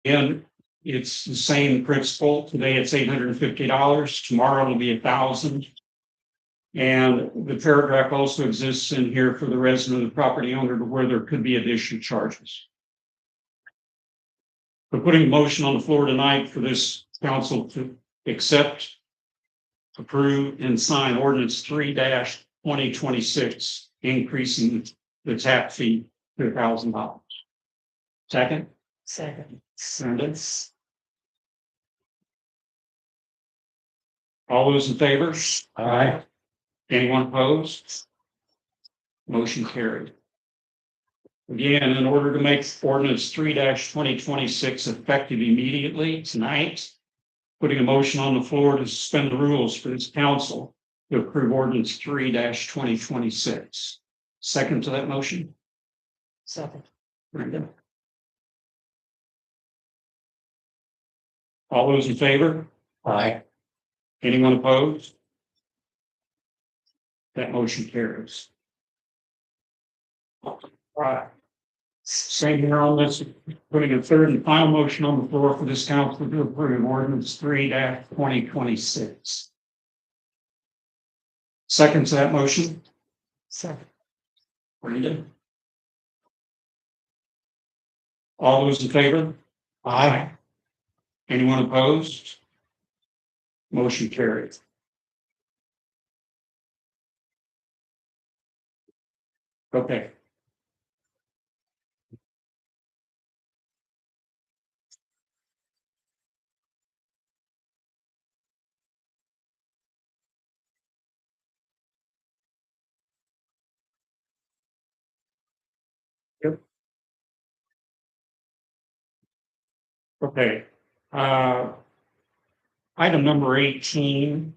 And it's the same principle. Today it's $850. Tomorrow it'll be $1,000. And the paragraph also exists in here for the resident of the property owner to where there could be additional charges. We're putting a motion on the floor tonight for this council to accept, approve, and sign ordinance 3-2026, increasing the tap fee to $1,000. Second? Second. Brenda? All those in favor? Aye. Anyone opposed? Motion carried. Again, in order to make ordinance 3-2026 effective immediately tonight, putting a motion on the floor to suspend the rules for this council to approve ordinance 3-2026. Second to that motion? Second. Brenda? All those in favor? Aye. Anyone opposed? That motion carries. All right. Same here on this, putting a third and final motion on the floor for this council to approve ordinance 3-2026. Second to that motion? Second. Brenda? All those in favor? Aye. Anyone opposed? Motion carried. Okay. Okay. Item number 18.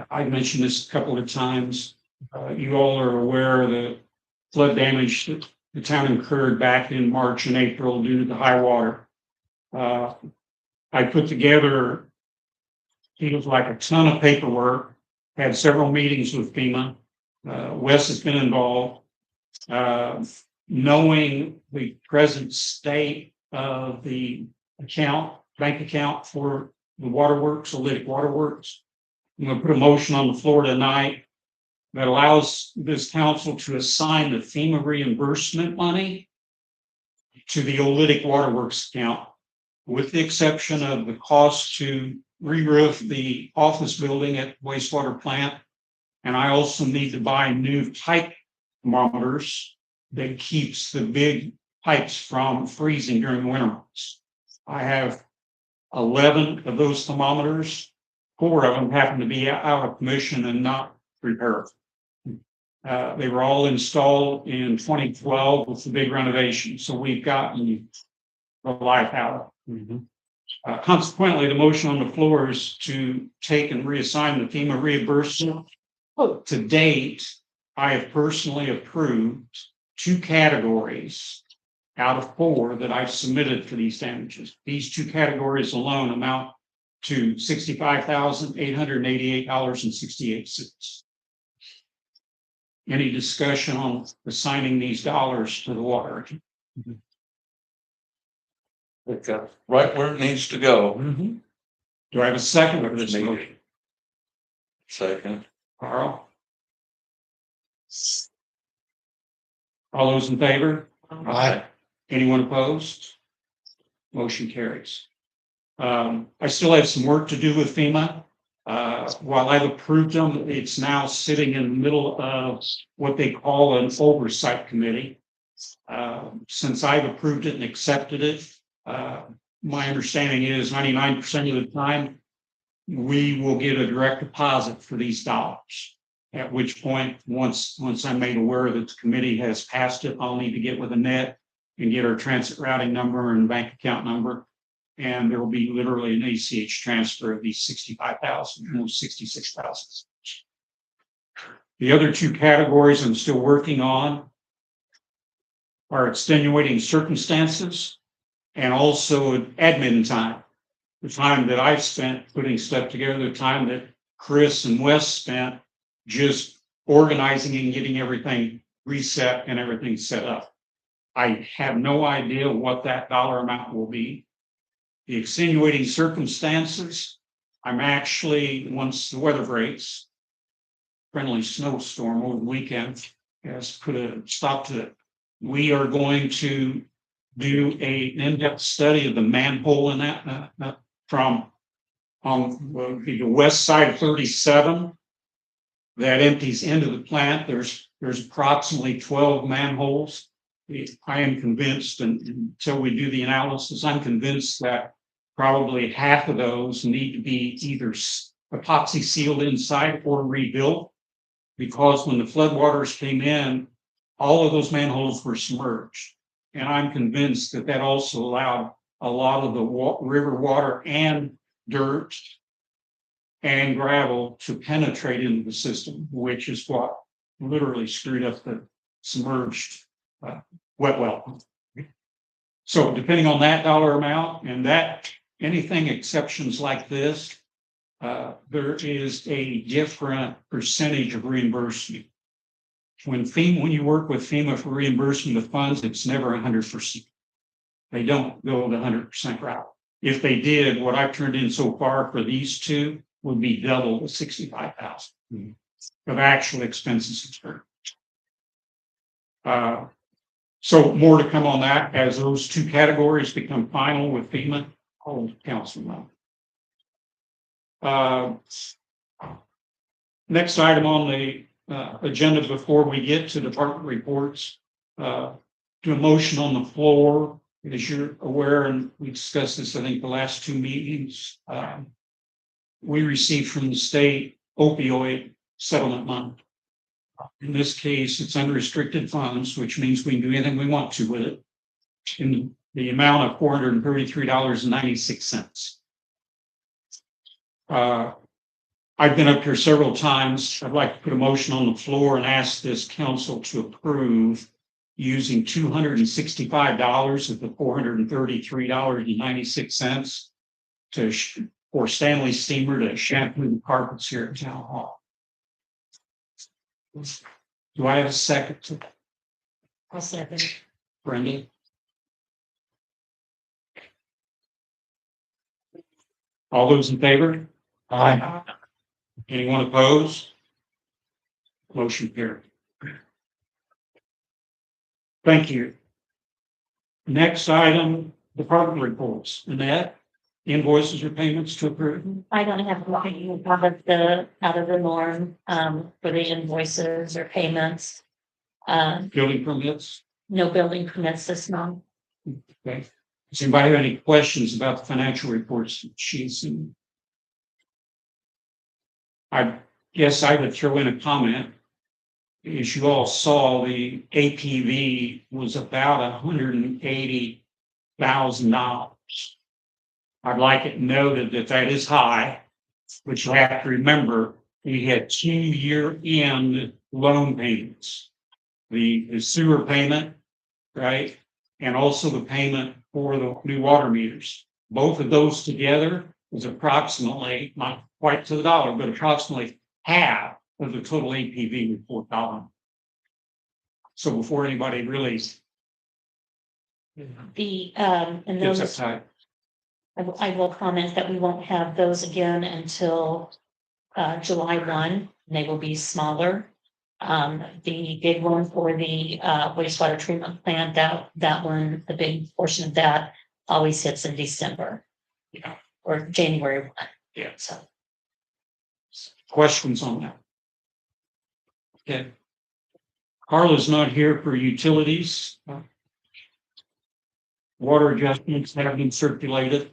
I mentioned this a couple of times. You all are aware of the flood damage that the town incurred back in March and April due to the high water. I put together, feels like a ton of paperwork, had several meetings with FEMA. Wes has been involved. Knowing the present state of the bank account for the waterworks, Oolitic Waterworks, I'm going to put a motion on the floor tonight that allows this council to assign the FEMA reimbursement money to the Oolitic Waterworks account, with the exception of the cost to re-roof the office building at wastewater plant. And I also need to buy new pipe thermometers that keeps the big pipes from freezing during the winter months. I have 11 of those thermometers. 4 of them happen to be out of commission and not repairable. They were all installed in 2012 with the big renovation, so we've gotten the life out of it. Consequently, the motion on the floor is to take and reassign the FEMA reimbursement. To date, I have personally approved 2 categories out of 4 that I've submitted for these damages. These 2 categories alone amount to $65,888.68. Any discussion on assigning these dollars to the water? Right where it needs to go. Do I have a second for this motion? Second. Carl? All those in favor? Aye. Anyone opposed? Motion carries. I still have some work to do with FEMA. While I've approved them, it's now sitting in the middle of what they call an oversight committee. Since I've approved it and accepted it, my understanding is 99% of the time, we will get a direct deposit for these dollars. At which point, once I'm made aware that the committee has passed it, I'll need to get with Annette and get our transit routing number and bank account number. And there will be literally an ACH transfer of these 65,000, almost 66,000. The other 2 categories I'm still working on are extenuating circumstances and also admin time. The time that I've spent putting stuff together, the time that Chris and Wes spent just organizing and getting everything reset and everything set up. I have no idea what that dollar amount will be. The extenuating circumstances, I'm actually, once the weather breaks, friendly snowstorm over the weekend has put a stop to it. We are going to do an in-depth study of the manhole in that from on the west side of 37 that empties into the plant. There's approximately 12 manholes. I am convinced, and until we do the analysis, I'm convinced that probably half of those need to be either epoxy sealed inside or rebuilt, because when the floodwaters came in, all of those manholes were submerged. And I'm convinced that that also allowed a lot of the river water and dirt and gravel to penetrate into the system, which is what literally screwed up the submerged wet well. So depending on that dollar amount and that anything exceptions like this, there is a different percentage of reimbursement. When you work with FEMA for reimbursement of funds, it's never 100%. They don't go the 100% route. If they did, what I've turned in so far for these 2 would be double the 65,000 of actual expenses incurred. So more to come on that as those 2 categories become final with FEMA. I'll council now. Next item on the agenda before we get to department reports, to a motion on the floor. As you're aware, and we discussed this, I think, the last 2 meetings, we received from the state opioid settlement money. In this case, it's unrestricted funds, which means we can do anything we want to with it. In the amount of $433.96. I've been up here several times. I'd like to put a motion on the floor and ask this council to approve using $265 of the $433.96 for Stanley Steamer to shampoo the carpets here at Town Hall. Do I have a second? I'll second. Brenda? All those in favor? Aye. Anyone opposed? Motion carried. Thank you. Next item, department reports. Annette, invoices or payments to approve? I don't have anything out of the norm, for the invoices or payments. Building permits? No building permits this month. Okay. Does anybody have any questions about the financial reports sheets? I guess I would throw in a comment. As you all saw, the APV was about $180,000. I'd like it noted that that is high, but you have to remember we had 2-year end loan payments. The sewer payment, right? And also the payment for the new water meters. Both of those together is approximately, not quite to the dollar, but approximately half of the total APV report dollar. So before anybody really And gets those, uptight. I will comment that we won't have those again until July 1, and they will be smaller. The big one for the wastewater treatment plant, that one, the big portion of that always hits in December. Yeah. Or January 1. Yeah. So Questions on that? Okay. Carla's not here for utilities. Water adjustments have been circulated.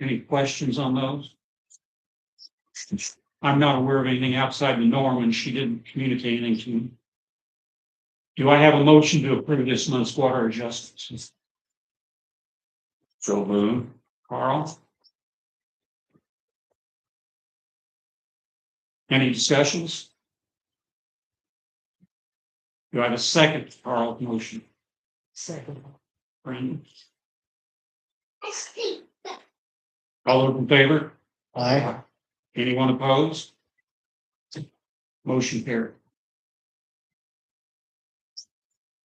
Any questions on those? I'm not aware of anything outside the norm, and she didn't communicate anything to me. Do I have a motion to approve this month's water adjustments? So move. Carl? Any discussions? Do I have a second to Carl's motion? Second. Brandon? All those in favor? Aye. Anyone opposed? Motion carried.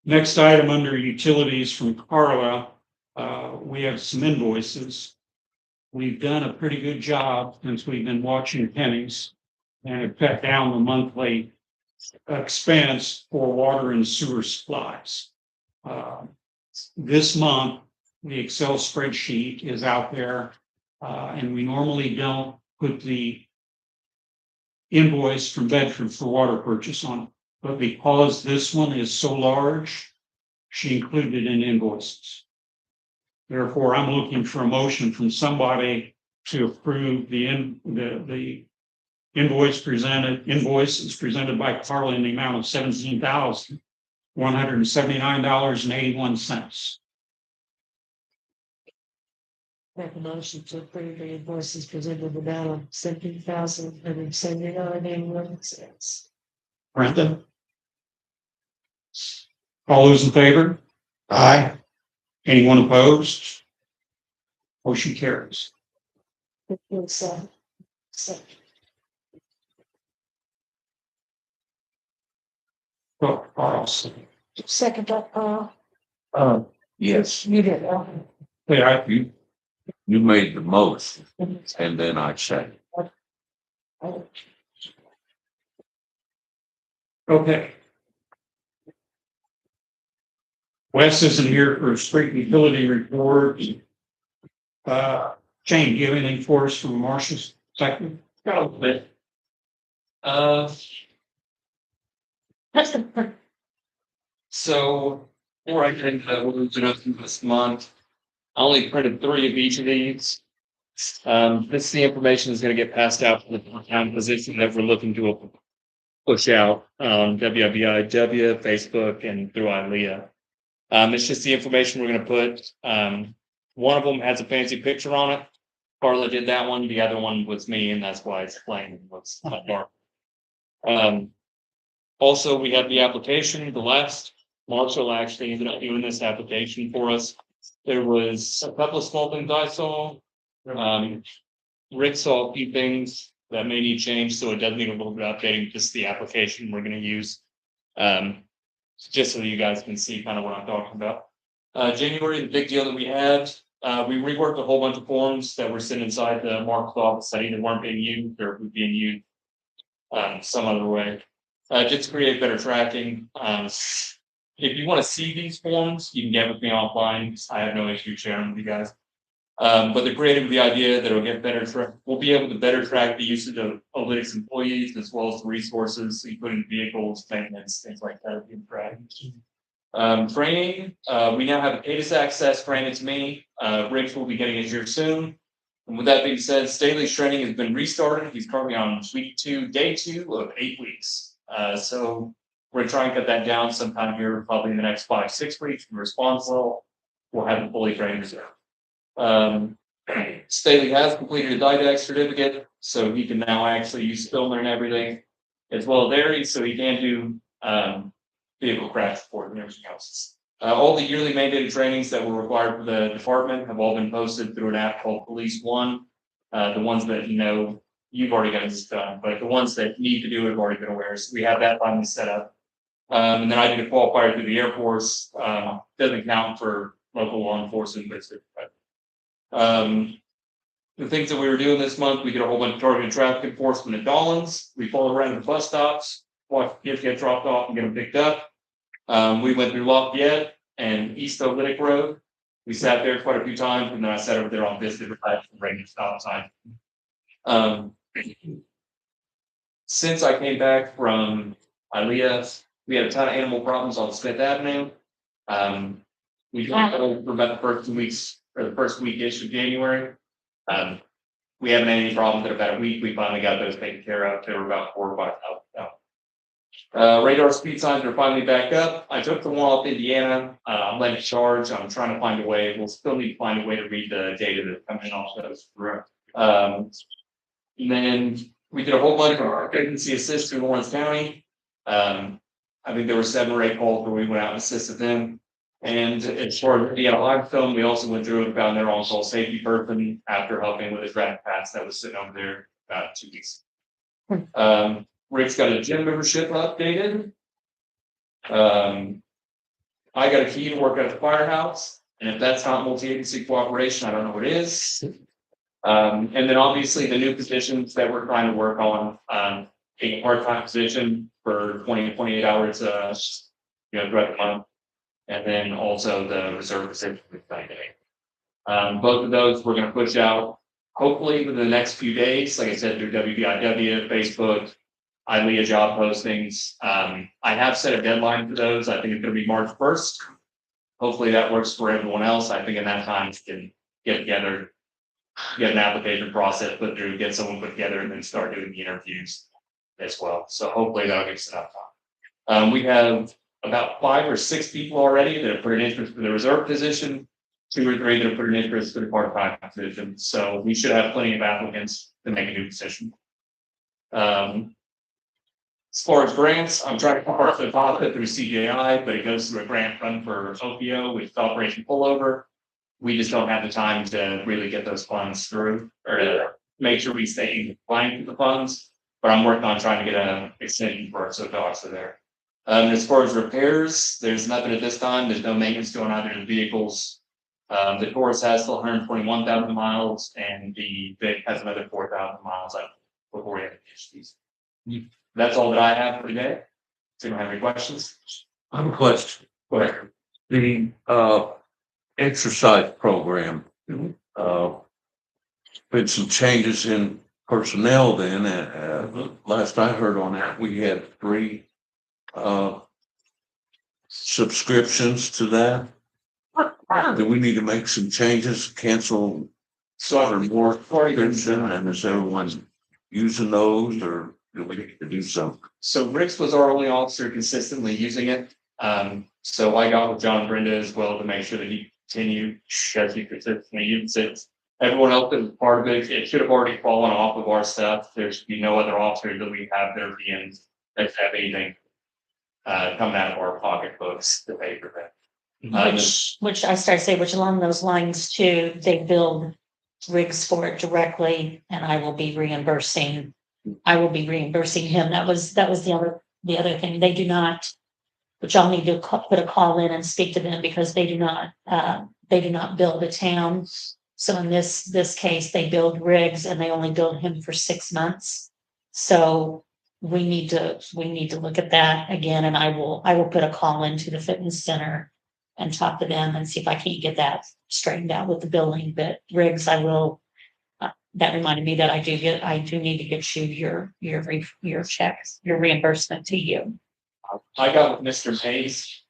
Next item under utilities from Carla, we have some invoices. We've done a pretty good job since we've been watching pennies and have cut down the monthly expense for water and sewer supplies. This month, the Excel spreadsheet is out there, and we normally don't put the invoice from Bedford for water purchase on it. But because this one is so large, she included it in invoices. Therefore, I'm looking for a motion from somebody to approve the invoices presented by Carla in the amount of $17,179.81. Make a motion to approve the invoices presented with the amount of $17,179.81. Brenda? All those in favor? Aye. Anyone opposed? Motion carries. Second. Carl. Second, Yes, you did. Yeah, you made the motion and then I said, okay. Wes isn't here for a street utility report. Jane, do you have anything for us from Marcia's perspective? Got a bit. So, before I get into what we're gonna do this month, I only printed 3 of each of these. This is the information that's gonna get passed out to the town position that we're looking to push out on WWIW, Facebook, and through ILEA. It's just the information we're gonna put. One of them has a fancy picture on it. Carla did that one. The other one was me, and that's why it's plain. Looks dark. Also, we have the application. The last Marshall actually ended up doing this application for us. There was a couple of small things I saw. Rick saw a few things that may need change, so it does need a little bit of updating. Just the application we're going to use, just so you guys can see kind of what I'm talking about. January, the big deal that we had, we reworked a whole bunch of forms that were sitting inside the market's office that either weren't being used or were being used some other way. Just to create better tracking. If you want to see these forms, you can get with me offline. I have no issue sharing with you guys. But they're created with the idea that it'll get better. We'll be able to better track the usage of Oolitic's employees as well as the resources, including vehicles, maintenance, things like that. Being tracked. Training. We now have ATIS access granted to me. Riggs will be getting it here soon. And with that being said, Staley's training has been restarted. He's currently on week 2, day 2 of 8 weeks. So we're gonna try and cut that down sometime here, probably in the next 5-6 weeks. From response level, we'll have him fully trained reserve. Staley has completed a DIDAC certificate, so he can now actually use Filmer and everything, as well as Aries, so he can do vehicle crash support and everything else. All the yearly mandated trainings that were required for the department have all been posted through an app called Police One. The ones that you've already got this done, but the ones that need to do it have already been aware. So we have that finally set up. And then I did a qualifier through the Air Force. Doesn't count for local law enforcement, but the things that we were doing this month, we did a whole bunch of targeted traffic enforcement at Dollins. We followed around the bus stops, watched kids get dropped off and get them picked up. We went through Lafayette and East Oolitic Road. We sat there quite a few times, and then I sat over there on this different types of regular stop sign. Since I came back from ILEA, we had a ton of animal problems on Smith Avenue. We got for about the first 2 weeks or the first week-ish of January. We haven't had any problems in about a week. We finally got those taken care of. They were about 4 or 5 out. Radar speed signs are finally back up. I took the one off Indiana. I'm letting it charge. I'm trying to find a way. We'll still need to find a way to read the data that's coming off those. And then we did a whole bunch of agency assist in Lawrence County. I think there were 7 or 8 calls where we went out and assisted them. And as far as the live film, we also went through and found their on-call safety person after helping with a traffic pass that was sitting over there about 2 weeks. Rick's got a gym membership updated. I got a key to work at the firehouse, and if that's not multi-agency cooperation, I don't know what it is. And then obviously the new positions that we're trying to work on, a part-time position for 20 to 28 hours, throughout the month, and then also the reserve position for 90 days. Both of those we're going to push out hopefully within the next few days. Like I said, through WBIW, Facebook, ILEA job postings. I have set a deadline for those. I think it's going to be March 1st. Hopefully that works for everyone else. I think in that time we can get together, get an application process put through, get someone put together, and then start doing the interviews as well. So hopefully that'll give us enough time. We have about 5 or 6 people already that have put an interest for the reserve position, 2 or 3 that have put an interest for the part-time position. So we should have plenty of applicants to make a new position. As far as grants, I'm trying to partially deposit through CJI, but it goes through a grant fund for OPO, which is Operation Pullover. We just don't have the time to really get those funds through or to make sure we stay in compliance with the funds. But I'm working on trying to get an extension for it, so dogs are there. As far as repairs, there's nothing at this time. There's no maintenance going on in the vehicles. The Taurus has still 121,000 miles, and the Vic has another 4,000 miles before we have issues. That's all that I have for today. So, you have any questions? I have a question. Go ahead. The exercise program, been some changes in personnel then. Last I heard on that, we had 3 subscriptions to that. Do we need to make some changes, cancel So or more subscription, and is everyone using those or? we need to do something. So Rick's was our only officer consistently using it. So I got with John and Brenda as well to make sure that he continued, as he consistently uses it. Everyone else is part of it. It should have already fallen off of our stuff. There should be no other officer that we have there being that have anything coming out of our pocketbooks to pay for that. Which I started to say, which along those lines too, they build rigs for it directly and I will be reimbursing him. That was the other thing. They do not, which I'll need to put a call in and speak to them because they do not build the town. So in this case, they build rigs and they only build him for 6 months. So we need to look at that again, and I will put a call into the fitness center and talk to them and see if I can't get that straightened out with the billing. But rigs, I will. That reminded me that I do need to get you your checks, your reimbursement to you. I got with Mr. Mays.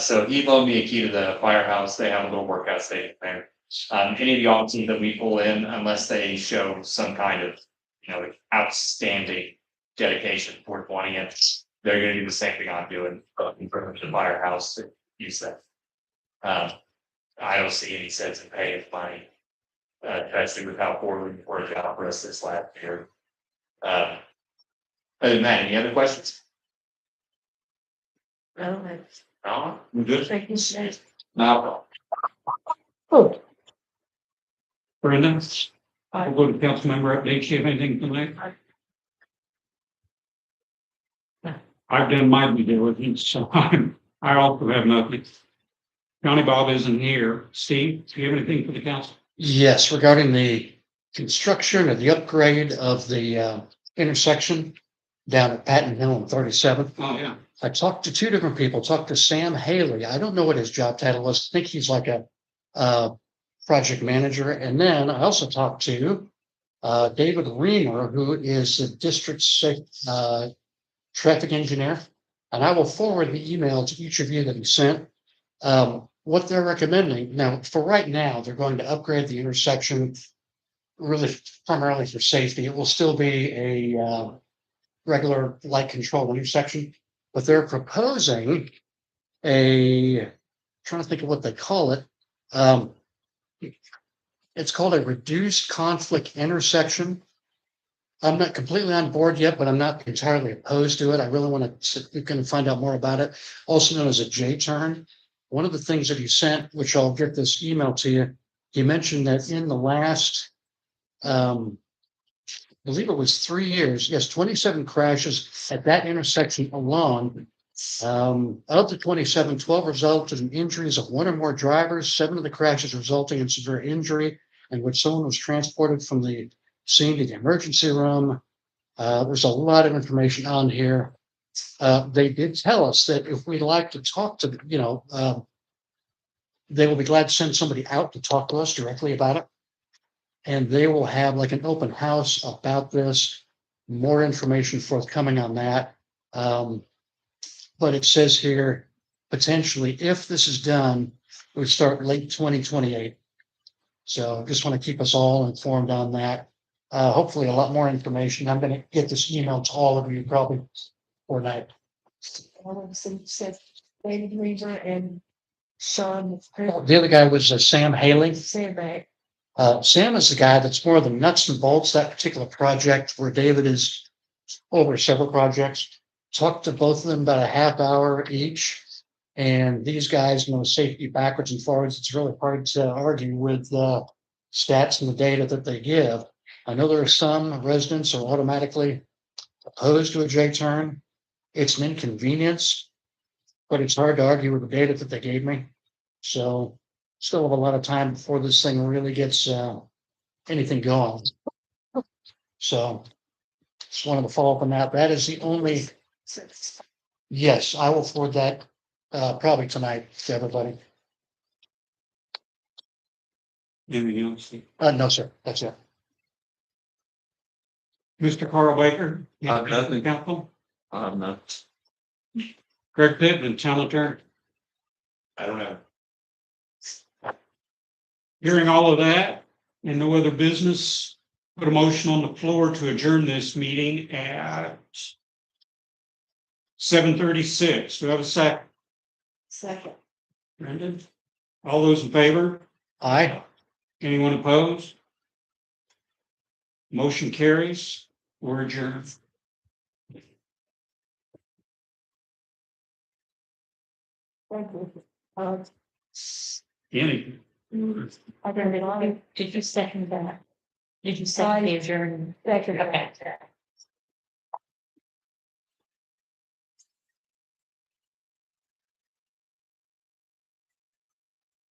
So he loaned me a key to the firehouse. They have a little workout station there. Any of the officers that we pull in, unless they show some kind of, outstanding dedication toward wanting it, they're gonna do the same thing I'm doing, in front of the firehouse to use that. I don't see any sense in paying money, especially with how poorly we worked out for us this last year. Other than that, any other questions? No, No? We good? thank you, sir. No. Oh, Brenda? I'll go to council member updates. You have anything tonight? I've done my due diligence, so I also have nothing. Johnny Bob isn't here. Steve, do you have anything for the council? Yes, regarding the construction or the upgrade of the intersection down at Patton Hill and 37th. Oh, yeah. I talked to two different people, talked to Sam Haley. I don't know what his job title was. I think he's like a project manager. And then I also talked to David Reamer, who is the district traffic engineer. And I will forward the email to each of you that he sent. What they're recommending now, for right now, they're going to upgrade the intersection really primarily for safety. It will still be a regular light control intersection, but they're proposing trying to think of what they call it. It's called a reduced conflict intersection. I'm not completely on board yet, but I'm not entirely opposed to it. I really want to you can find out more about it. Also known as a J-turn. One of the things that he sent, which I'll get this email to you, he mentioned that in the last, I believe it was 3 years, yes, 27 crashes at that intersection alone. Of the 27, 12 resulted in injuries of one or more drivers, 7 of the crashes resulting in severe injury, in which someone was transported from the scene to the emergency room. There's a lot of information on here. They did tell us that if we'd like to talk to, they will be glad to send somebody out to talk to us directly about it. And they will have like an open house about this, more information forthcoming on that. But it says here, potentially, if this is done, it would start late 2028. So just want to keep us all informed on that. Hopefully a lot more information. I'm going to get this email to all of you probably overnight. Said David Reaver and Sean. The other guy was Sam Haley. Sandbag. Sam is the guy that's more the nuts and bolts, that particular project where David is over several projects. Talked to both of them about a half hour each. And these guys know safety backwards and forwards. It's really hard to argue with the stats and the data that they give. I know there are some residents are automatically opposed to a J-turn. It's an inconvenience, but it's hard to argue with the data that they gave me. So still have a lot of time before this thing really gets anything going. So just wanted to follow up on that. That is the only, yes, I will forward that probably tonight to everybody. Anything else? No, sir, that's it. Mr. Carl Baker? Nothing. Council? I'm not. Greg Pittman, town attorney. I don't know. Hearing all of that and no other business, Put a motion on the floor to adjourn this meeting at 7:36. Do we have a second? Second. Brendan? All those in favor? Aye. Anyone opposed? Motion carries. We're adjourned. Thank you. Any? I don't know. Did you second that? Did you second the adjourn? Second. Okay.